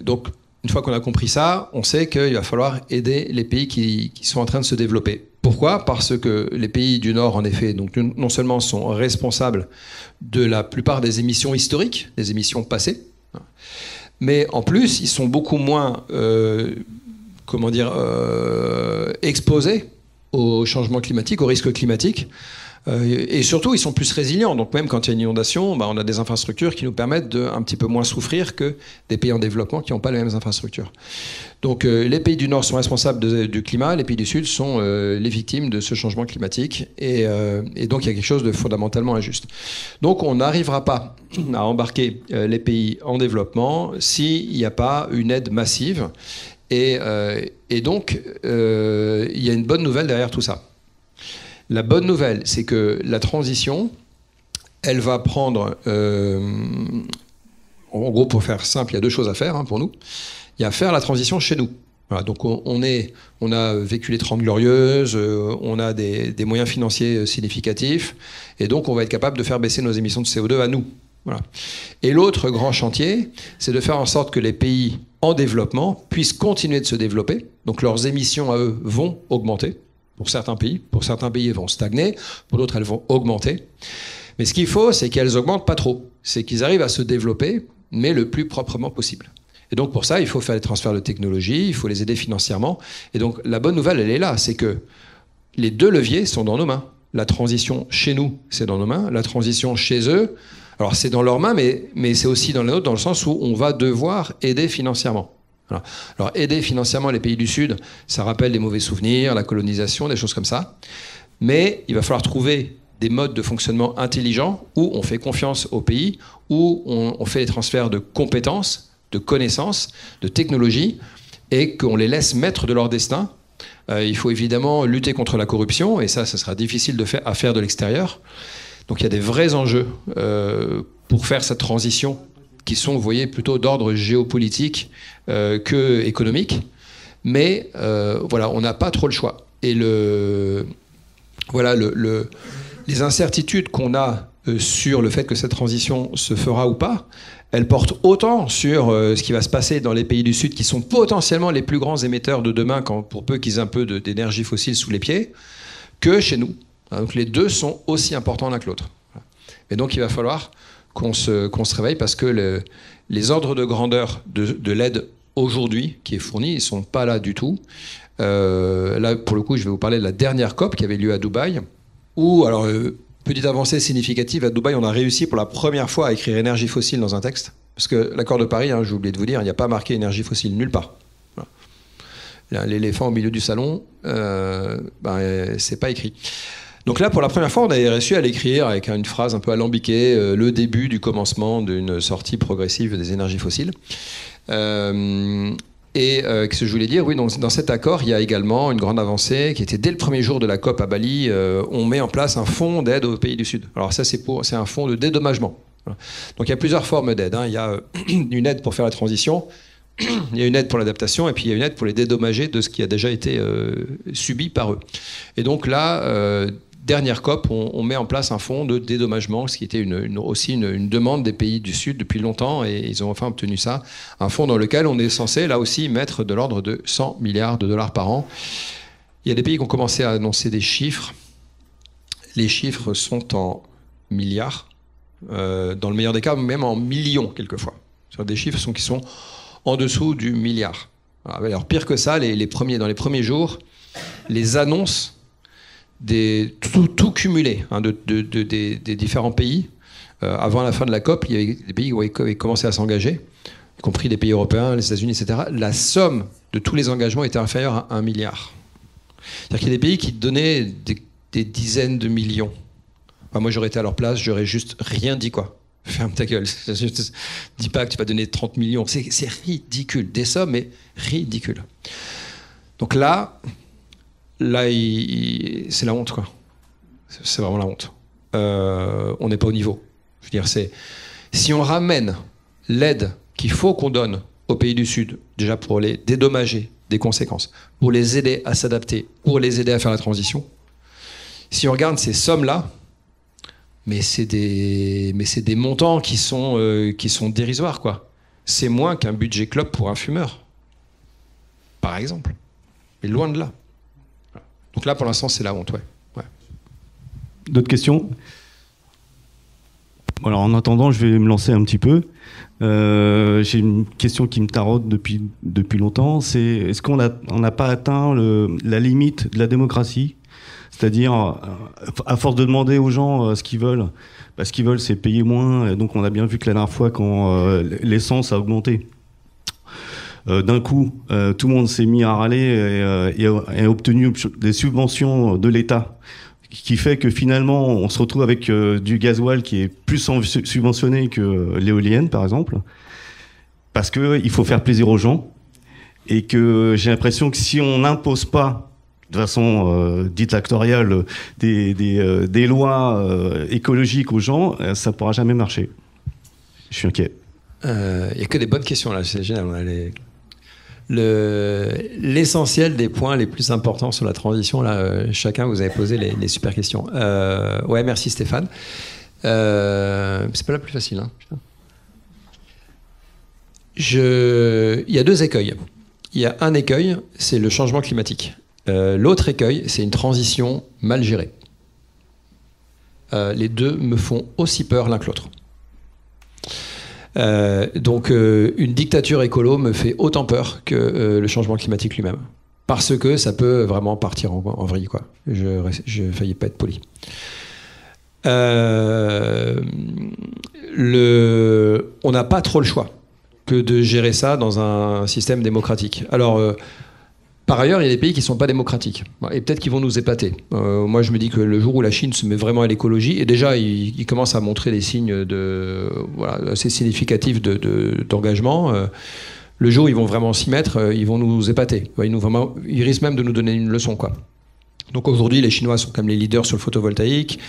Donc, une fois qu'on a compris ça, on sait qu'il va falloir aider les pays qui sont en train de se développer. Pourquoi ? Parce que les pays du Nord, en effet, donc, non seulement sont responsables de la plupart des émissions historiques, des émissions passées, mais en plus, ils sont beaucoup moins exposés au changement climatique, aux risques climatiques. Et surtout, ils sont plus résilients. Donc même quand il y a une inondation, on a des infrastructures qui nous permettent de un petit peu moins souffrir que des pays en développement qui n'ont pas les mêmes infrastructures. Donc les pays du Nord sont responsables du climat, les pays du Sud sont les victimes de ce changement climatique. Et donc il y a quelque chose de fondamentalement injuste. Donc on n'arrivera pas à embarquer les pays en développement s'il n'y a pas une aide massive. Et donc il y a une bonne nouvelle derrière tout ça. La bonne nouvelle, c'est que la transition, elle va prendre... en gros, pour faire simple, il y a deux choses à faire pour nous. Il y a faire la transition chez nous. Voilà, donc on a vécu les 30 Glorieuses, on a des moyens financiers significatifs, et donc on va être capable de faire baisser nos émissions de CO2 à nous. Voilà. Et l'autre grand chantier, c'est de faire en sorte que les pays en développement puissent continuer de se développer. Donc leurs émissions à eux vont augmenter. Pour certains pays, elles vont stagner, pour d'autres, elles vont augmenter. Mais ce qu'il faut, c'est qu'elles augmentent pas trop. C'est qu'ils arrivent à se développer, mais le plus proprement possible. Et donc, pour ça, il faut faire des transferts de technologie, il faut les aider financièrement. Et donc, la bonne nouvelle, elle est là, c'est que les deux leviers sont dans nos mains. La transition chez nous, c'est dans nos mains. La transition chez eux, alors c'est dans leurs mains, mais c'est aussi dans les nôtres, dans le sens où on va devoir aider financièrement. Voilà. Alors aider financièrement les pays du Sud, ça rappelle des mauvais souvenirs, la colonisation, des choses comme ça. Mais il va falloir trouver des modes de fonctionnement intelligents où on fait confiance aux pays, où on fait les transferts de compétences, de connaissances, de technologies, et qu'on les laisse maîtres de leur destin. Il faut évidemment lutter contre la corruption, et ça sera difficile à faire de l'extérieur. Donc il y a des vrais enjeux pour faire cette transition qui sont, vous voyez, plutôt d'ordre géopolitique que économique. Mais voilà, on n'a pas trop le choix. Et les incertitudes qu'on a sur le fait que cette transition se fera ou pas, elles portent autant sur ce qui va se passer dans les pays du Sud, qui sont potentiellement les plus grands émetteurs de demain, pour peu qu'ils aient un peu d'énergie fossile sous les pieds, que chez nous. Donc les deux sont aussi importants l'un que l'autre. Et donc il va falloir qu'on se réveille, parce que les ordres de grandeur de l'aide aujourd'hui qui est fournie, ils ne sont pas là du tout. Là, pour le coup, je vais vous parler de la dernière COP qui avait lieu à Dubaï, où, alors, petite avancée significative, à Dubaï, on a réussi pour la première fois à écrire énergie fossile dans un texte, parce que l'accord de Paris, j'ai oublié de vous dire, il n'y a pas marqué énergie fossile nulle part. Voilà. L'éléphant au milieu du salon, c'est pas écrit. Donc là, pour la première fois, on avait réussi à l'écrire avec une phrase un peu alambiquée, le début du commencement d'une sortie progressive des énergies fossiles. Et qu'est-ce que je voulais dire? Oui, donc dans cet accord, il y a également une grande avancée qui était dès le premier jour de la COP à Bali. On met en place un fonds d'aide aux pays du Sud. Alors ça, c'est un fonds de dédommagement. Voilà. Donc il y a plusieurs formes d'aide. Il y a une aide pour faire la transition, il y a une aide pour l'adaptation, et puis il y a une aide pour les dédommager de ce qui a déjà été subi par eux. Et donc là, dernière COP, on met en place un fonds de dédommagement, ce qui était aussi une demande des pays du Sud depuis longtemps, et ils ont enfin obtenu ça. Un fonds dans lequel on est censé, là aussi, mettre de l'ordre de 100 milliards de dollars par an. Il y a des pays qui ont commencé à annoncer des chiffres. Les chiffres sont en milliards, dans le meilleur des cas, même en millions, quelquefois. Sur des chiffres qui sont en dessous du milliard. Alors pire que ça, dans les premiers jours, les annonces tout cumulé des différents pays. Avant la fin de la COP, il y avait des pays qui avaient commencé à s'engager, y compris des pays européens, les États-Unis, etc. La somme de tous les engagements était inférieure à 1 milliard. C'est-à-dire qu'il y a des pays qui donnaient des dizaines de millions. Enfin, moi, j'aurais été à leur place, j'aurais juste rien dit, quoi. Ferme ta gueule. Dis pas que tu vas donner 30 millions. C'est ridicule. Des sommes, mais ridicules. Donc là, c'est la honte, quoi. C'est vraiment la honte. On n'est pas au niveau. Je veux dire, si on ramène l'aide qu'il faut qu'on donne aux pays du Sud, déjà pour les dédommager des conséquences, pour les aider à s'adapter, pour les aider à faire la transition, si on regarde ces sommes-là, mais c'est des montants qui sont dérisoires, quoi. C'est moins qu'un budget clope pour un fumeur, par exemple. Mais loin de là. Donc là, pour l'instant, c'est la honte, ouais. D'autres questions? Alors, en attendant, je vais me lancer un petit peu. J'ai une question qui me taraude depuis longtemps. C'est est-ce qu'on n'a pas atteint la limite de la démocratie? C'est-à-dire, à force de demander aux gens ce qu'ils veulent, ce qu'ils veulent, c'est payer moins. Et donc, on a bien vu que la dernière fois, quand l'essence a augmenté, d'un coup, tout le monde s'est mis à râler et a obtenu des subventions de l'État, qui fait que finalement, on se retrouve avec du gasoil qui est plus subventionné que l'éolienne, par exemple, parce qu'il faut faire plaisir aux gens, et que j'ai l'impression que si on n'impose pas, de façon dictatoriale, des lois écologiques aux gens, ça ne pourra jamais marcher. Je suis inquiet. Il n'y a que des bonnes questions, là, c'est génial. On a l'essentiel des points les plus importants sur la transition, là, chacun vous avez posé les super questions. Ouais, merci Stéphane. C'est pas la plus facile, hein, putain. Il y a deux écueils. Il y a un écueil, c'est le changement climatique. L'autre écueil, c'est une transition mal gérée. Les deux me font aussi peur l'un que l'autre. Donc une dictature écolo me fait autant peur que le changement climatique lui-même, parce que ça peut vraiment partir en vrille, quoi. Je faillis pas être poli. On n'a pas trop le choix que de gérer ça dans un système démocratique. Alors par ailleurs, il y a des pays qui ne sont pas démocratiques. Et peut-être qu'ils vont nous épater. Moi, je me dis que le jour où la Chine se met vraiment à l'écologie, et déjà, il commence à montrer des signes assez significatifs d'engagement, le jour où ils vont vraiment s'y mettre, ils vont nous épater. Ils risquent même de nous donner une leçon, quoi. Donc aujourd'hui, les Chinois sont quand même les leaders sur le photovoltaïque.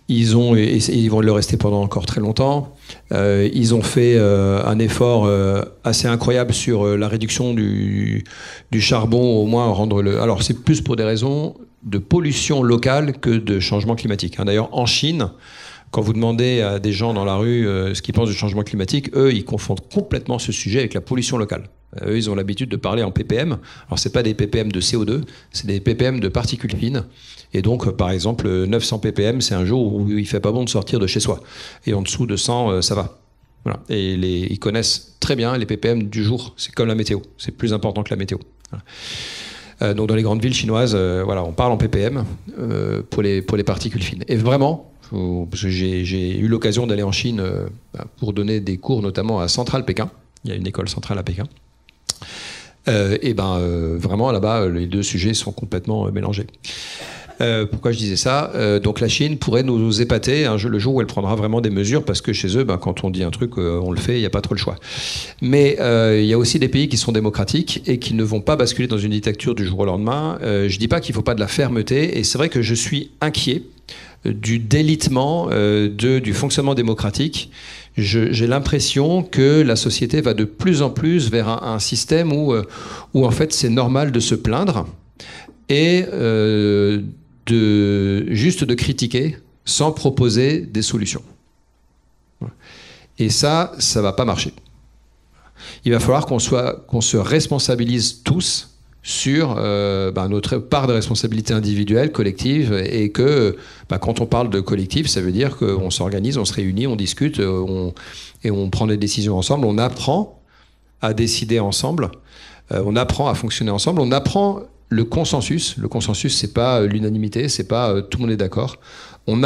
Ils vont le rester pendant encore très longtemps. Ils ont fait un effort assez incroyable sur la réduction du charbon, au moins alors c'est plus pour des raisons de pollution locale que de changement climatique. D'ailleurs, en Chine, quand vous demandez à des gens dans la rue ce qu'ils pensent du changement climatique, eux, ils confondent complètement ce sujet avec la pollution locale. Eux, ils ont l'habitude de parler en ppm. Alors, c'est pas des ppm de CO2, c'est des ppm de particules fines. Et donc, par exemple, 900 ppm, c'est un jour où il fait pas bon de sortir de chez soi. Et en dessous de 100, ça va. Voilà. Et ils connaissent très bien les ppm du jour. C'est comme la météo. C'est plus important que la météo. Voilà. Donc, dans les grandes villes chinoises, on parle en ppm pour les particules fines. Et vraiment, parce que j'ai eu l'occasion d'aller en Chine pour donner des cours, notamment à Centrale Pékin. Il y a une école centrale à Pékin. Vraiment, là-bas, les deux sujets sont complètement mélangés. Pourquoi je disais ça? Donc la Chine pourrait nous épater le jour où elle prendra vraiment des mesures, parce que chez eux, quand on dit un truc, on le fait, il n'y a pas trop le choix. Mais il y a aussi des pays qui sont démocratiques et qui ne vont pas basculer dans une dictature du jour au lendemain. Je ne dis pas qu'il ne faut pas de la fermeté, et c'est vrai que je suis inquiet du délitement du fonctionnement démocratique. J'ai l'impression que la société va de plus en plus vers un système où en fait c'est normal de se plaindre et juste de critiquer sans proposer des solutions. Et ça va pas marcher. Il va falloir qu'on se responsabilise tous sur notre part de responsabilité individuelle, collective, et que quand on parle de collectif, ça veut dire qu'on s'organise, on se réunit, on discute, et on prend des décisions ensemble, on apprend à décider ensemble, on apprend à fonctionner ensemble, on apprend le consensus. Le consensus, c'est pas l'unanimité, c'est pas tout le monde est d'accord. On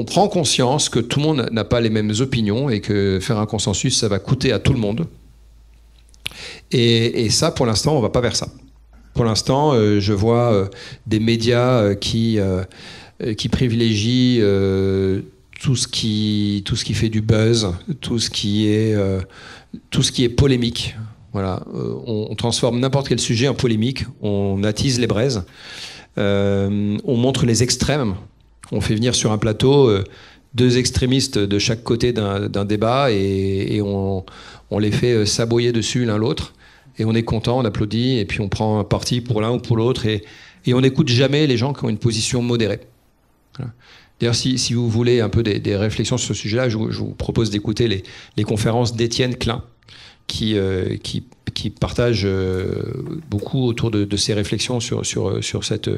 prend conscience que tout le monde n'a pas les mêmes opinions et que faire un consensus, ça va coûter à tout le monde. Et ça, pour l'instant, on va pas vers ça. Pour l'instant, je vois des médias qui privilégient tout ce qui fait du buzz, tout ce qui est polémique. Voilà, on transforme n'importe quel sujet en polémique, on attise les braises, on montre les extrêmes, on fait venir sur un plateau deux extrémistes de chaque côté d'un débat et on les fait s'aboyer dessus l'un l'autre, et on est content, on applaudit, et puis on prend un parti pour l'un ou pour l'autre, et on n'écoute jamais les gens qui ont une position modérée. Voilà. D'ailleurs, si vous voulez un peu des réflexions sur ce sujet-là, je vous propose d'écouter les conférences d'Étienne Klein, qui partage beaucoup autour de ces réflexions sur cette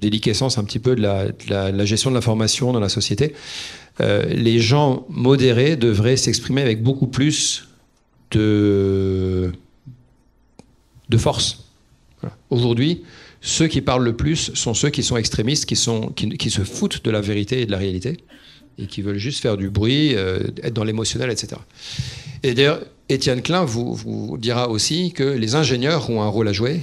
déliquescence un petit peu de la gestion de l'information dans la société. Les gens modérés devraient s'exprimer avec beaucoup plus de force. Voilà. Aujourd'hui, ceux qui parlent le plus sont ceux qui sont extrémistes, qui se foutent de la vérité et de la réalité, et qui veulent juste faire du bruit, être dans l'émotionnel, etc. Et d'ailleurs, Étienne Klein vous dira aussi que les ingénieurs ont un rôle à jouer,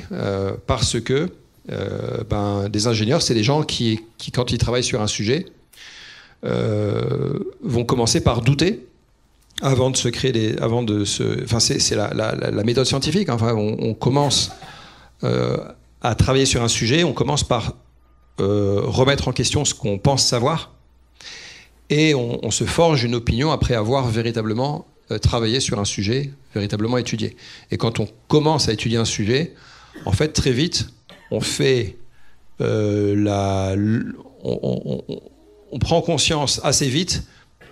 parce que des ingénieurs, c'est des gens qui, quand ils travaillent sur un sujet, vont commencer par douter avant de se créer c'est la méthode scientifique. Enfin, on commence à travailler sur un sujet, on commence par remettre en question ce qu'on pense savoir, et on se forge une opinion après avoir véritablement travaillé sur un sujet, véritablement étudié. Et quand on commence à étudier un sujet, en fait, très vite, on fait on prend conscience assez vite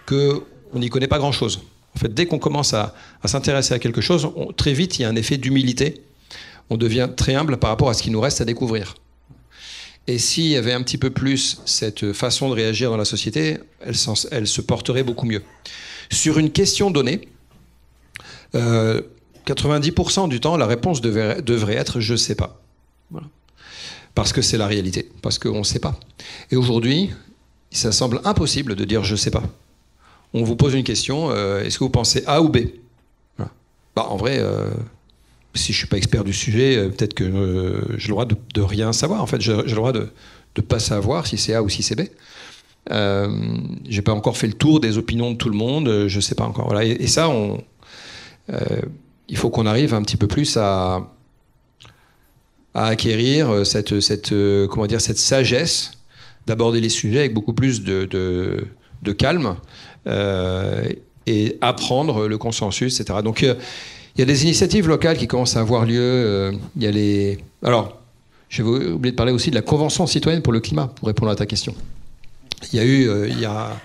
qu'on n'y connaît pas grand-chose. En fait, dès qu'on commence à s'intéresser à quelque chose, très vite, il y a un effet d'humilité. On devient très humble par rapport à ce qui nous reste à découvrir. Et s'il y avait un petit peu plus cette façon de réagir dans la société, elle se porterait beaucoup mieux. Sur une question donnée, 90% du temps, la réponse devrait être « je ne sais pas ». Voilà. Parce que c'est la réalité, parce qu'on ne sait pas. Et aujourd'hui, ça semble impossible de dire « je ne sais pas ». On vous pose une question, est-ce que vous pensez A ou B? Voilà. En vrai, si je ne suis pas expert du sujet, peut-être que j'ai le droit de rien savoir. En fait, j'ai le droit de ne pas savoir si c'est A ou si c'est B. Je n'ai pas encore fait le tour des opinions de tout le monde, je ne sais pas encore. Voilà. Et ça, il faut qu'on arrive un petit peu plus à acquérir cette sagesse d'aborder les sujets avec beaucoup plus de calme, et apprendre le consensus, etc. Donc il y a des initiatives locales qui commencent à avoir lieu. Alors, j'ai oublié de parler aussi de la Convention citoyenne pour le climat, pour répondre à ta question. Il y a eu, il y a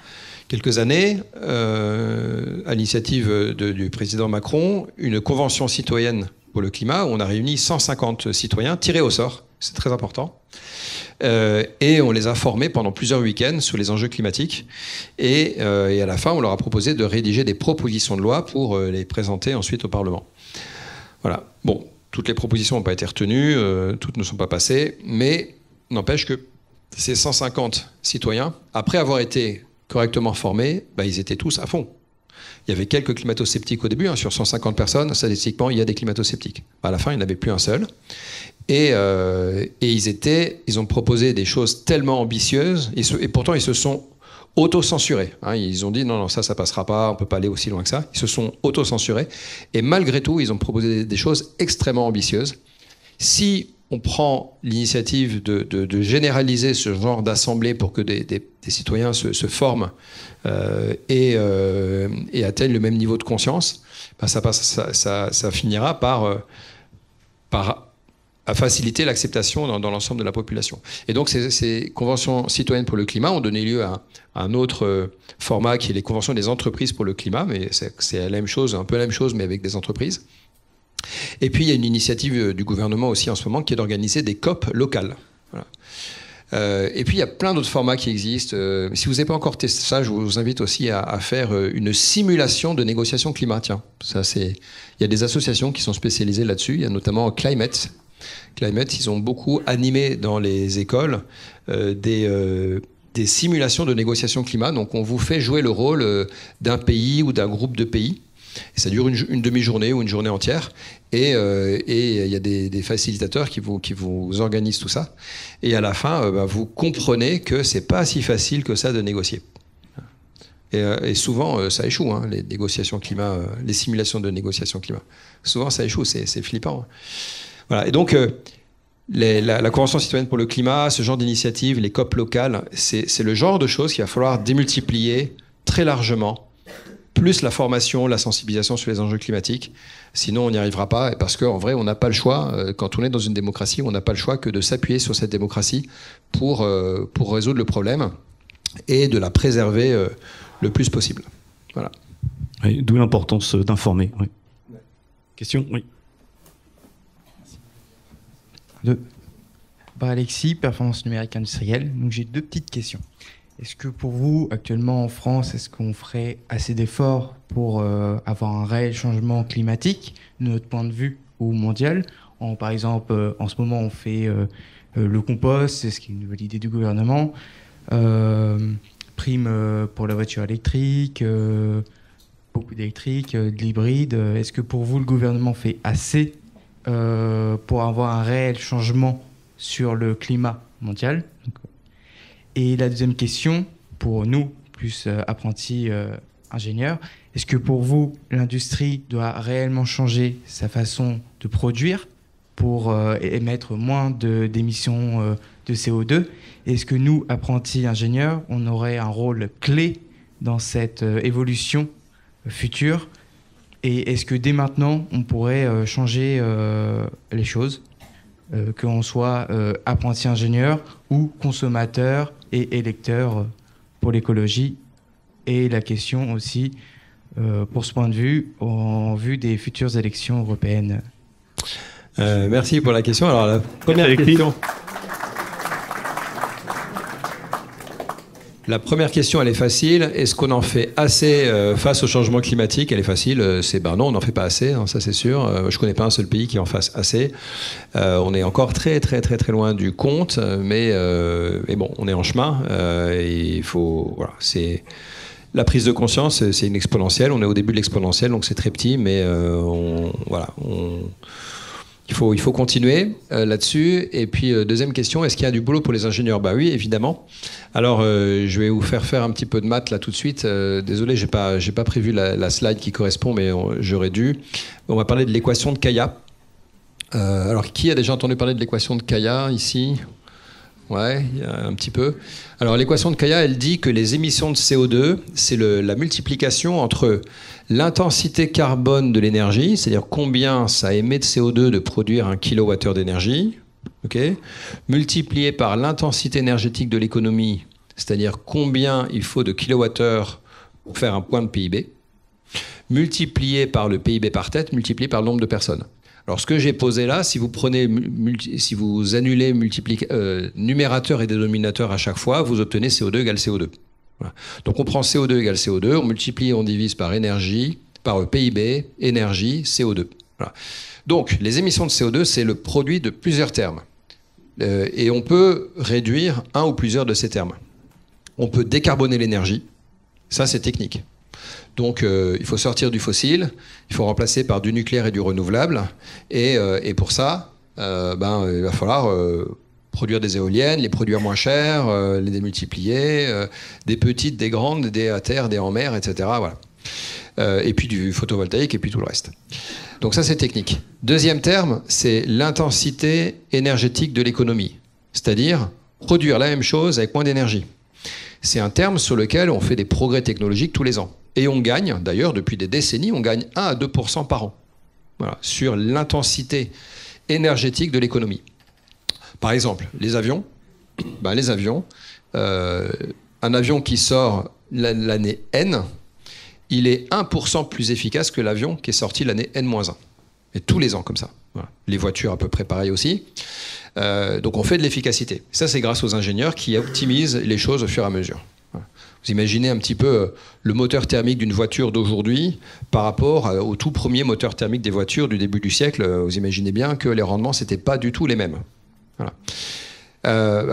quelques années, à l'initiative du président Macron, une convention citoyenne pour le climat où on a réuni 150 citoyens tirés au sort, c'est très important, et on les a formés pendant plusieurs week-ends sur les enjeux climatiques, et à la fin on leur a proposé de rédiger des propositions de loi pour les présenter ensuite au Parlement. Voilà. Bon, toutes les propositions n'ont pas été retenues, toutes ne sont pas passées, mais n'empêche que ces 150 citoyens, après avoir été correctement formés, ils étaient tous à fond. Il y avait quelques climato-sceptiques au début, sur 150 personnes, statistiquement, il y a des climato-sceptiques. À la fin, il n'y en avait plus un seul. Et ils ont proposé des choses tellement ambitieuses, et pourtant ils se sont auto-censurés. Ils ont dit non, ça passera pas, on peut pas aller aussi loin que ça. Ils se sont auto-censurés, et malgré tout, ils ont proposé des choses extrêmement ambitieuses. Si on prend l'initiative de généraliser ce genre d'assemblée pour que des citoyens se forment et atteignent le même niveau de conscience, ça finira par à faciliter l'acceptation dans l'ensemble de la population. Et donc ces conventions citoyennes pour le climat ont donné lieu à un autre format qui est les conventions des entreprises pour le climat, mais c'est la même chose, un peu la même chose, mais avec des entreprises. Et puis il y a une initiative du gouvernement aussi en ce moment qui est d'organiser des COP locales. Voilà. Et puis il y a plein d'autres formats qui existent. Si vous n'avez pas encore testé ça, je vous invite aussi à faire une simulation de négociation climat. Tiens, il y a des associations qui sont spécialisées là-dessus. Il y a notamment Climate, ils ont beaucoup animé dans les écoles des simulations de négociation climat. Donc on vous fait jouer le rôle d'un pays ou d'un groupe de pays. Et ça dure une demi-journée ou une journée entière. Et il y a des facilitateurs qui vous organisent tout ça. Et à la fin, vous comprenez que c'est pas si facile que ça de négocier. Et souvent, ça échoue, les négociations climat, les simulations de négociation climat. Souvent, ça échoue, c'est flippant. Voilà. Et donc, la Convention citoyenne pour le climat, ce genre d'initiative, les COP locales, c'est le genre de choses qu'il va falloir démultiplier très largement, plus la formation, la sensibilisation sur les enjeux climatiques. Sinon, on n'y arrivera pas, parce qu'en vrai, on n'a pas le choix. Quand on est dans une démocratie, on n'a pas le choix que de s'appuyer sur cette démocratie pour résoudre le problème et de la préserver le plus possible. Voilà. Oui, d'où l'importance d'informer. Oui. Question ? Oui. Alexis, performance numérique industrielle. Donc j'ai 2 petites questions. Est-ce que pour vous, actuellement en France, est-ce qu'on ferait assez d'efforts pour avoir un réel changement climatique de notre point de vue ou mondial ? Par exemple, en ce moment, on fait le compost, c'est ce qui est une nouvelle idée du gouvernement, prime pour la voiture électrique, beaucoup d'électrique, de l'hybride. Est-ce que pour vous, le gouvernement fait assez pour avoir un réel changement sur le climat mondial ? Et la deuxième question, pour nous, plus apprentis ingénieurs, est-ce que pour vous, l'industrie doit réellement changer sa façon de produire pour émettre moins d'émissions de CO2 ? Est-ce que nous, apprentis ingénieurs, on aurait un rôle clé dans cette évolution future ? Et est-ce que dès maintenant, on pourrait changer les choses, qu'on soit apprenti ingénieur ou consommateur et électeur pour l'écologie? Et la question aussi, pour ce point de vue, en vue des futures élections européennes. Merci pour la question. Alors, la première question... La première question, elle est facile. Est-ce qu'on en fait assez face au changement climatique ? Elle est facile. C'est non, on n'en fait pas assez, ça c'est sûr. Je ne connais pas un seul pays qui en fasse assez. On est encore très très très très loin du compte, mais bon, on est en chemin. Et il faut, voilà, c'est la prise de conscience, c'est une exponentielle. On est au début de l'exponentielle, donc c'est très petit, mais il faut continuer là-dessus. Et puis, deuxième question, est-ce qu'il y a du boulot pour les ingénieurs ? Oui, évidemment. Alors, je vais vous faire un petit peu de maths là tout de suite. Désolé, j'ai pas prévu la slide qui correspond, mais j'aurais dû. On va parler de l'équation de Kaya. Alors, qui a déjà entendu parler de l'équation de Kaya ici ? Ouais, un petit peu. Alors, l'équation de Kaya, elle dit que les émissions de CO2, c'est la multiplication entre l'intensité carbone de l'énergie, c'est-à-dire combien ça émet de CO2 de produire 1 kWh d'énergie, multiplié par l'intensité énergétique de l'économie, c'est-à-dire combien il faut de kilowattheures pour faire un point de PIB, multiplié par le PIB par tête, multiplié par le nombre de personnes. Alors, ce que j'ai posé là, si vous annulez numérateur et dénominateur à chaque fois, vous obtenez CO2 égale CO2. Voilà. Donc, on prend CO2 égale CO2, on multiplie et on divise par énergie, par PIB, énergie, CO2. Voilà. Donc, les émissions de CO2, c'est le produit de plusieurs termes. Et on peut réduire un ou plusieurs de ces termes. On peut décarboner l'énergie. Ça, c'est technique. Donc il faut sortir du fossile, il faut remplacer par du nucléaire et du renouvelable. Et pour ça, il va falloir produire des éoliennes, les produire moins cher, les démultiplier, des petites, des grandes, des à terre, des en mer, etc. Voilà. Et puis du photovoltaïque et puis tout le reste. Donc ça, c'est technique. Deuxième terme, c'est l'intensité énergétique de l'économie. C'est-à-dire produire la même chose avec moins d'énergie. C'est un terme sur lequel on fait des progrès technologiques tous les ans. Et on gagne, d'ailleurs, depuis des décennies, on gagne 1 à 2% par an. Voilà, sur l'intensité énergétique de l'économie. Par exemple, les avions. Un avion qui sort l'année N, il est 1% plus efficace que l'avion qui est sorti l'année N-1. Et tous les ans, comme ça. Voilà. Les voitures, à peu près pareil aussi. Donc on fait de l'efficacité. Ça, c'est grâce aux ingénieurs qui optimisent les choses au fur et à mesure. Voilà. Vous imaginez un petit peu le moteur thermique d'une voiture d'aujourd'hui par rapport au tout premier moteur thermique des voitures du début du siècle. Vous imaginez bien que les rendements, c'était pas du tout les mêmes. Voilà.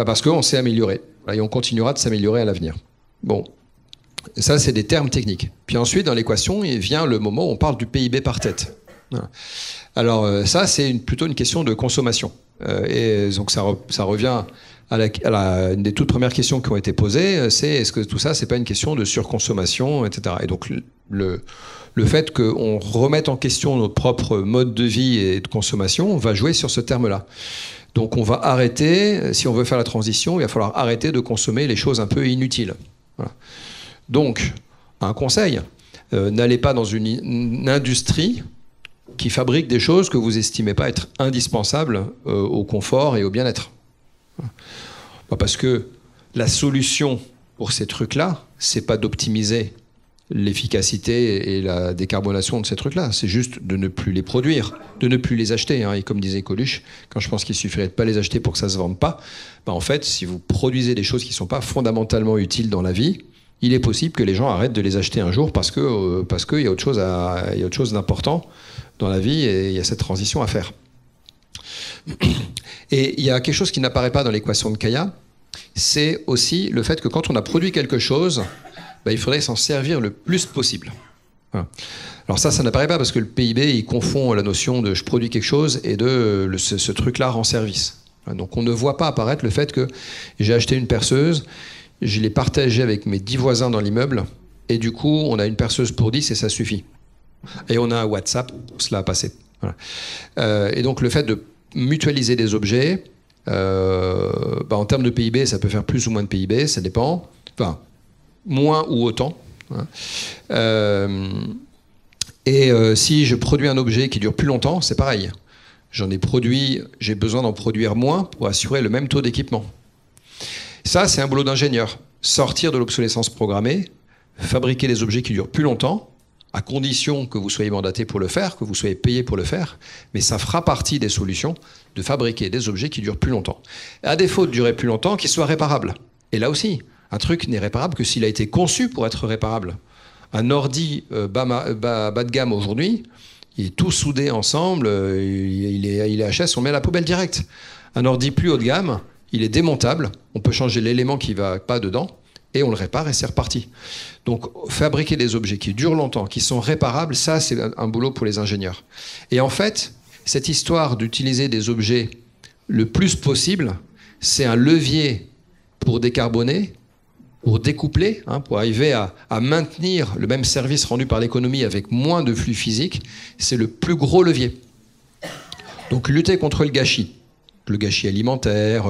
Parce qu'on s'est amélioré. Et on continuera de s'améliorer à l'avenir. Bon. Ça, c'est des termes techniques. Puis ensuite, dans l'équation, il vient le moment où on parle du PIB par tête. Voilà. Alors ça, c'est plutôt une question de consommation. Et donc ça revient à une des toutes premières questions qui ont été posées, c'est est-ce que tout ça, c'est pas une question de surconsommation, etc. Et donc le fait qu'on remette en question notre propre mode de vie et de consommation va jouer sur ce terme-là. Donc on va arrêter, si on veut faire la transition, il va falloir arrêter de consommer les choses un peu inutiles. Voilà. Donc, un conseil, n'allez pas dans une industrie qui fabrique des choses que vous estimez pas être indispensables au confort et au bien-être. Parce que la solution pour ces trucs-là, c'est pas d'optimiser l'efficacité et la décarbonation de ces trucs-là, c'est juste de ne plus les produire, de ne plus les acheter. Hein. Et comme disait Coluche, quand je pense qu'il suffirait de pas les acheter pour que ça se vende pas, en fait, si vous produisez des choses qui sont pas fondamentalement utiles dans la vie, il est possible que les gens arrêtent de les acheter un jour parce qu'il y a autre chose d'important dans la vie et il y a cette transition à faire. Et il y a quelque chose qui n'apparaît pas dans l'équation de Kaya, c'est aussi le fait que quand on a produit quelque chose, il faudrait s'en servir le plus possible. Voilà. Alors ça n'apparaît pas parce que le PIB, il confond la notion de je produis quelque chose et de ce truc-là rend service. Voilà. Donc on ne voit pas apparaître le fait que j'ai acheté une perceuse, je l'ai partagée avec mes 10 voisins dans l'immeuble, et du coup, on a une perceuse pour 10 et ça suffit. Et on a un WhatsApp pour cela à passer. Voilà. Et donc, le fait de mutualiser des objets, en termes de PIB, ça peut faire plus ou moins de PIB, ça dépend. Enfin, moins ou autant. Hein. Si je produis un objet qui dure plus longtemps, c'est pareil. J'ai besoin d'en produire moins pour assurer le même taux d'équipement. Ça, c'est un boulot d'ingénieur. Sortir de l'obsolescence programmée, fabriquer des objets qui durent plus longtemps, à condition que vous soyez mandaté pour le faire, que vous soyez payé pour le faire, mais ça fera partie des solutions de fabriquer des objets qui durent plus longtemps. À défaut de durer plus longtemps, qu'ils soient réparables. Et là aussi, un truc n'est réparable que s'il a été conçu pour être réparable. Un ordi bas de gamme aujourd'hui, il est tout soudé ensemble, il est HS, on met à la poubelle direct. Un ordi plus haut de gamme, il est démontable, on peut changer l'élément qui ne va pas dedans, et on le répare et c'est reparti. Donc fabriquer des objets qui durent longtemps, qui sont réparables, ça c'est un boulot pour les ingénieurs. Et en fait, cette histoire d'utiliser des objets le plus possible, c'est un levier pour décarboner, pour découpler, pour arriver à maintenir le même service rendu par l'économie avec moins de flux physiques, c'est le plus gros levier. Donc lutter contre le gâchis alimentaire,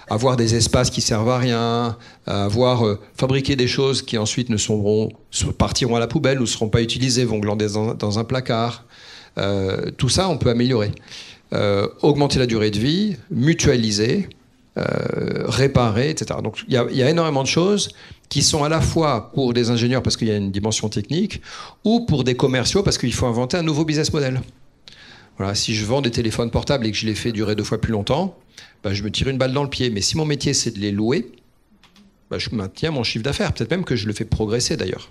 avoir des espaces qui servent à rien, fabriquer des choses qui ensuite partiront à la poubelle ou ne seront pas utilisées, vont glander dans un placard. Tout ça, on peut améliorer. Augmenter la durée de vie, mutualiser, réparer, etc. Donc il y a énormément de choses qui sont à la fois pour des ingénieurs parce qu'il y a une dimension technique ou pour des commerciaux parce qu'il faut inventer un nouveau business model. Voilà, si je vends des téléphones portables et que je les fais durer 2 fois plus longtemps, je me tire une balle dans le pied. Mais si mon métier c'est de les louer, je maintiens mon chiffre d'affaires. Peut-être même que je le fais progresser d'ailleurs.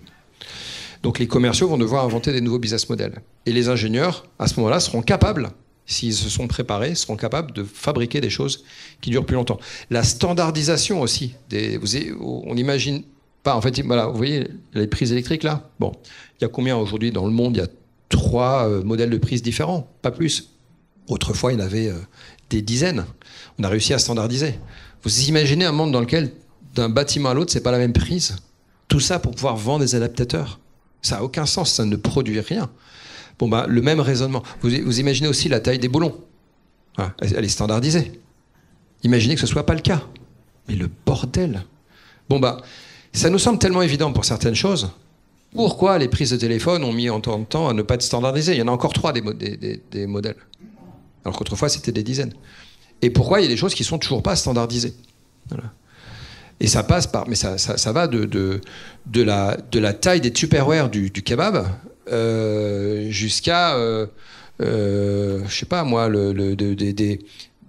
Donc les commerciaux vont devoir inventer des nouveaux business models. Et les ingénieurs, à ce moment-là, seront capables, s'ils se sont préparés, seront capables de fabriquer des choses qui durent plus longtemps. La standardisation aussi. On imagine En fait, voilà, vous voyez les prises électriques là. Bon, il y a combien aujourd'hui dans le monde? Il y a 3 modèles de prises différents, pas plus. Autrefois, il y en avait des dizaines. On a réussi à standardiser. Vous imaginez un monde dans lequel, d'un bâtiment à l'autre, c'est pas la même prise? Tout ça pour pouvoir vendre des adaptateurs? Ça n'a aucun sens, ça ne produit rien. Bon, le même raisonnement. Vous imaginez aussi la taille des boulons. Voilà, elle est standardisée. Imaginez que ce ne soit pas le cas. Mais le bordel. Ça nous semble tellement évident pour certaines choses. Pourquoi les prises de téléphone ont mis autant de temps à ne pas être standardisées? Il y en a encore 3 des modèles. Alors qu'autrefois, c'était des dizaines. Et pourquoi il y a des choses qui ne sont toujours pas standardisées? Voilà. Et ça passe par... Mais ça va de la taille des Tupperware du kebab jusqu'à... je sais pas moi,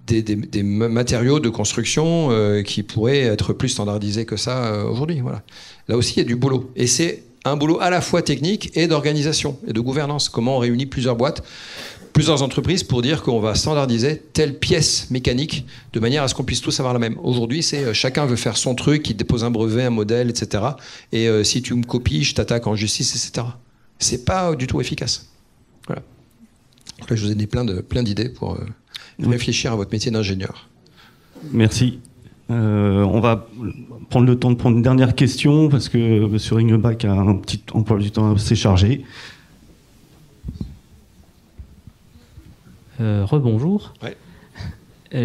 des matériaux de construction qui pourraient être plus standardisés que ça aujourd'hui. Voilà. Là aussi, il y a du boulot. Et c'est un boulot à la fois technique et d'organisation et de gouvernance. Comment on réunit plusieurs boîtes, plusieurs entreprises pour dire qu'on va standardiser telle pièce mécanique de manière à ce qu'on puisse tous avoir la même. Aujourd'hui, c'est chacun veut faire son truc, il dépose un brevet, un modèle, etc. Et si tu me copies, je t'attaque en justice, etc. C'est pas du tout efficace. Voilà. Donc là, je vous ai donné plein d'idées pour réfléchir à votre métier d'ingénieur. Merci. On va prendre le temps de prendre une dernière question parce que M. Ringelbach a un petit emploi du temps assez chargé. Rebonjour. Ouais.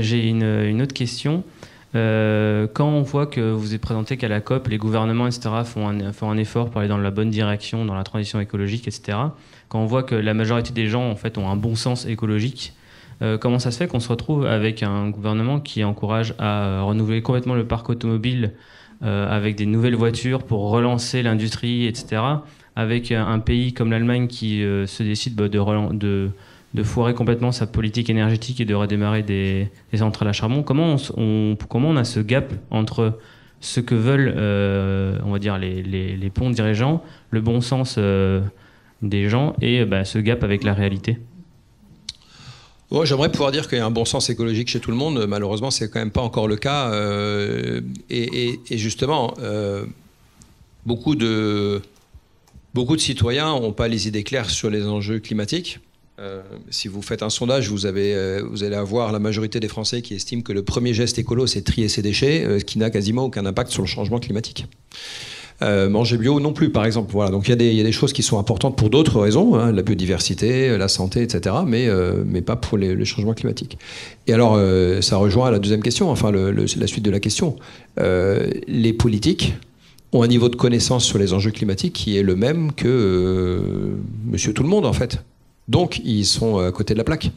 J'ai une autre question. Quand on voit que vous êtes présenté qu'à la COP, les gouvernements, etc., font un effort pour aller dans la bonne direction, dans la transition écologique, etc., quand on voit que la majorité des gens en fait, ont un bon sens écologique, comment ça se fait qu'on se retrouve avec un gouvernement qui encourage à renouveler complètement le parc automobile avec des nouvelles voitures pour relancer l'industrie, etc., avec un pays comme l'Allemagne qui se décide de foirer complètement sa politique énergétique et de redémarrer des centrales à charbon? Comment on a ce gap entre ce que veulent, on va dire, les ponts dirigeants, le bon sens des gens et ce gap avec la réalité? J'aimerais pouvoir dire qu'il y a un bon sens écologique chez tout le monde. Malheureusement, c'est quand même pas encore le cas. Et justement, beaucoup de citoyens n'ont pas les idées claires sur les enjeux climatiques. Si vous faites un sondage, vous allez avoir la majorité des Français qui estiment que le premier geste écolo, c'est de trier ses déchets, ce qui n'a quasiment aucun impact sur le changement climatique. Manger bio non plus, par exemple. Voilà. Donc il y a des choses qui sont importantes pour d'autres raisons, hein, la biodiversité, la santé, etc., mais pas pour le changement climatique. Et alors, ça rejoint la deuxième question, enfin la suite de la question. Les politiques ont un niveau de connaissance sur les enjeux climatiques qui est le même que monsieur tout le monde, en fait. Donc, ils sont à côté de la plaque.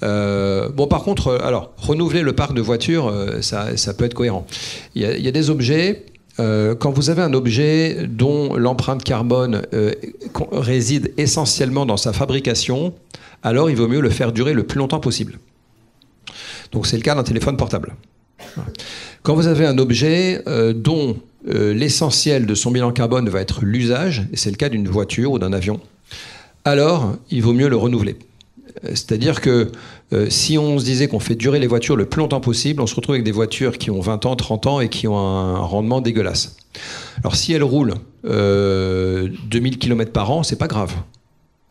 Par contre, alors, renouveler le parc de voitures, ça peut être cohérent. Il y a des objets, quand vous avez un objet dont l'empreinte carbone réside essentiellement dans sa fabrication, alors il vaut mieux le faire durer le plus longtemps possible. Donc, c'est le cas d'un téléphone portable. Quand vous avez un objet dont l'essentiel de son bilan carbone va être l'usage, et c'est le cas d'une voiture ou d'un avion, alors il vaut mieux le renouveler. C'est-à-dire que si on se disait qu'on fait durer les voitures le plus longtemps possible, on se retrouve avec des voitures qui ont 20 ans, 30 ans et qui ont un rendement dégueulasse. Alors si elles roulent 2000 km par an, c'est pas grave.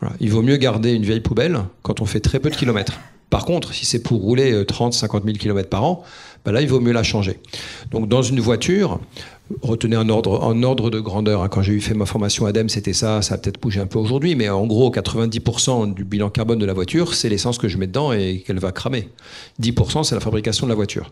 Voilà. Il vaut mieux garder une vieille poubelle quand on fait très peu de kilomètres. Par contre, si c'est pour rouler 30, 50 000 km par an, là, il vaut mieux la changer. Donc dans une voiture, retenez un ordre de grandeur. Quand j'ai fait ma formation ADEME, c'était ça a peut-être bougé un peu aujourd'hui, mais en gros, 90% du bilan carbone de la voiture, c'est l'essence que je mets dedans et qu'elle va cramer. 10%, c'est la fabrication de la voiture.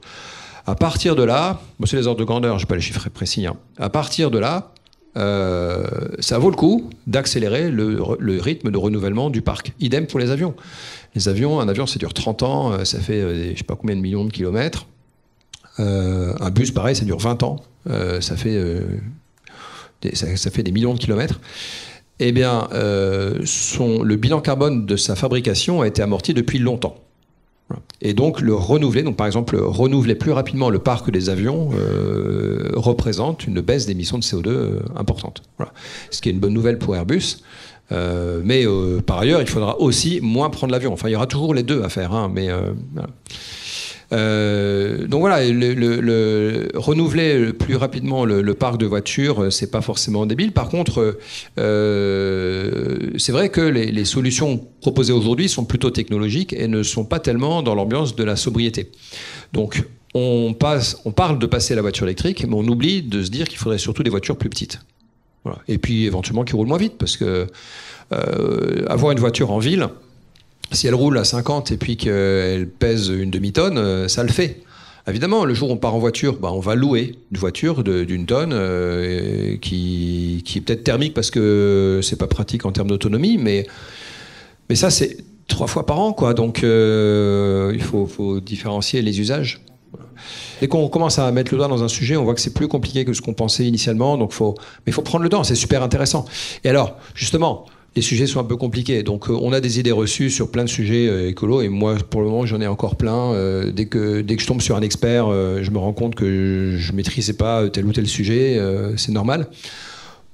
À partir de là, c'est les ordres de grandeur, je n'ai pas les chiffres précis. Hein. À partir de là, ça vaut le coup d'accélérer le rythme de renouvellement du parc. Idem pour les avions. Les avions, un avion, ça dure 30 ans, ça fait je ne sais pas combien de millions de kilomètres. Un bus, pareil, ça dure 20 ans. Ça fait des millions de kilomètres. Eh bien, le bilan carbone de sa fabrication a été amorti depuis longtemps. Et donc, le renouveler, donc par exemple, renouveler plus rapidement le parc des avions représente une baisse d'émissions de CO2 importante. Voilà. Ce qui est une bonne nouvelle pour Airbus. Mais par ailleurs, il faudra aussi moins prendre l'avion. Enfin, il y aura toujours les deux à faire. Hein, mais voilà. Donc voilà, renouveler plus rapidement le parc de voitures, c'est pas forcément débile. Par contre, c'est vrai que les solutions proposées aujourd'hui sont plutôt technologiques et ne sont pas tellement dans l'ambiance de la sobriété. Donc on parle de passer à la voiture électrique, mais on oublie de se dire qu'il faudrait surtout des voitures plus petites. Voilà. Et puis éventuellement qui roulent moins vite, parce que avoir une voiture en ville, si elle roule à 50 et puis qu'elle pèse une demi-tonne, ça le fait. Évidemment, le jour où on part en voiture, on va louer une voiture d'une tonne qui est peut-être thermique parce que c'est pas pratique en termes d'autonomie, mais ça c'est 3 fois par an, quoi. Donc il faut différencier les usages. Dès qu'on commence à mettre le doigt dans un sujet, on voit que c'est plus compliqué que ce qu'on pensait initialement. Donc il faut prendre le temps, c'est super intéressant. Et alors, justement, les sujets sont un peu compliqués. Donc on a des idées reçues sur plein de sujets écolos. Et moi, pour le moment, j'en ai encore plein. Dès que je tombe sur un expert, je me rends compte que je ne maîtrisais pas tel ou tel sujet. C'est normal.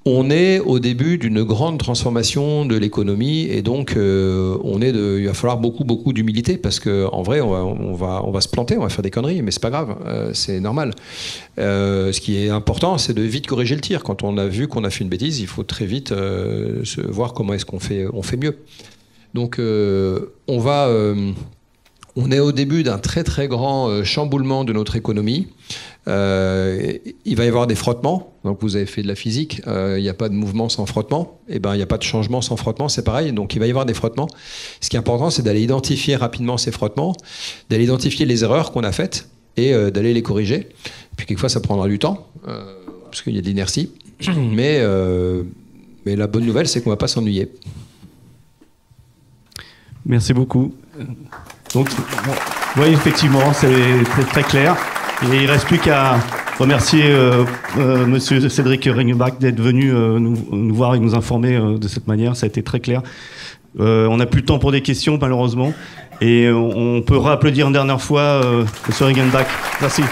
On est au début d'une grande transformation de l'économie et donc il va falloir beaucoup d'humilité parce qu'en vrai on va se planter, on va faire des conneries, mais c'est pas grave, c'est normal. Ce qui est important, c'est de vite corriger le tir. Quand on a vu qu'on a fait une bêtise, il faut très vite voir comment est-ce qu'on fait mieux. Donc on est au début d'un très très grand chamboulement de notre économie. Il va y avoir des frottements. Donc vous avez fait de la physique, il n'y a pas de mouvement sans frottement. Et ben il n'y a pas de changement sans frottement, c'est pareil. Donc il va y avoir des frottements. Ce qui est important, c'est d'aller identifier rapidement ces frottements, d'aller identifier les erreurs qu'on a faites et d'aller les corriger. Puis quelquefois ça prendra du temps parce qu'il y a de l'inertie. Mais la bonne nouvelle, c'est qu'on ne va pas s'ennuyer. Merci beaucoup. Donc, oui, effectivement, c'est très clair. Et il ne reste plus qu'à remercier Monsieur Cédric Ringenbach d'être venu nous voir et nous informer de cette manière. Ça a été très clair. On n'a plus le temps pour des questions, malheureusement. Et on peut réapplaudir une dernière fois Monsieur Ringenbach. Merci.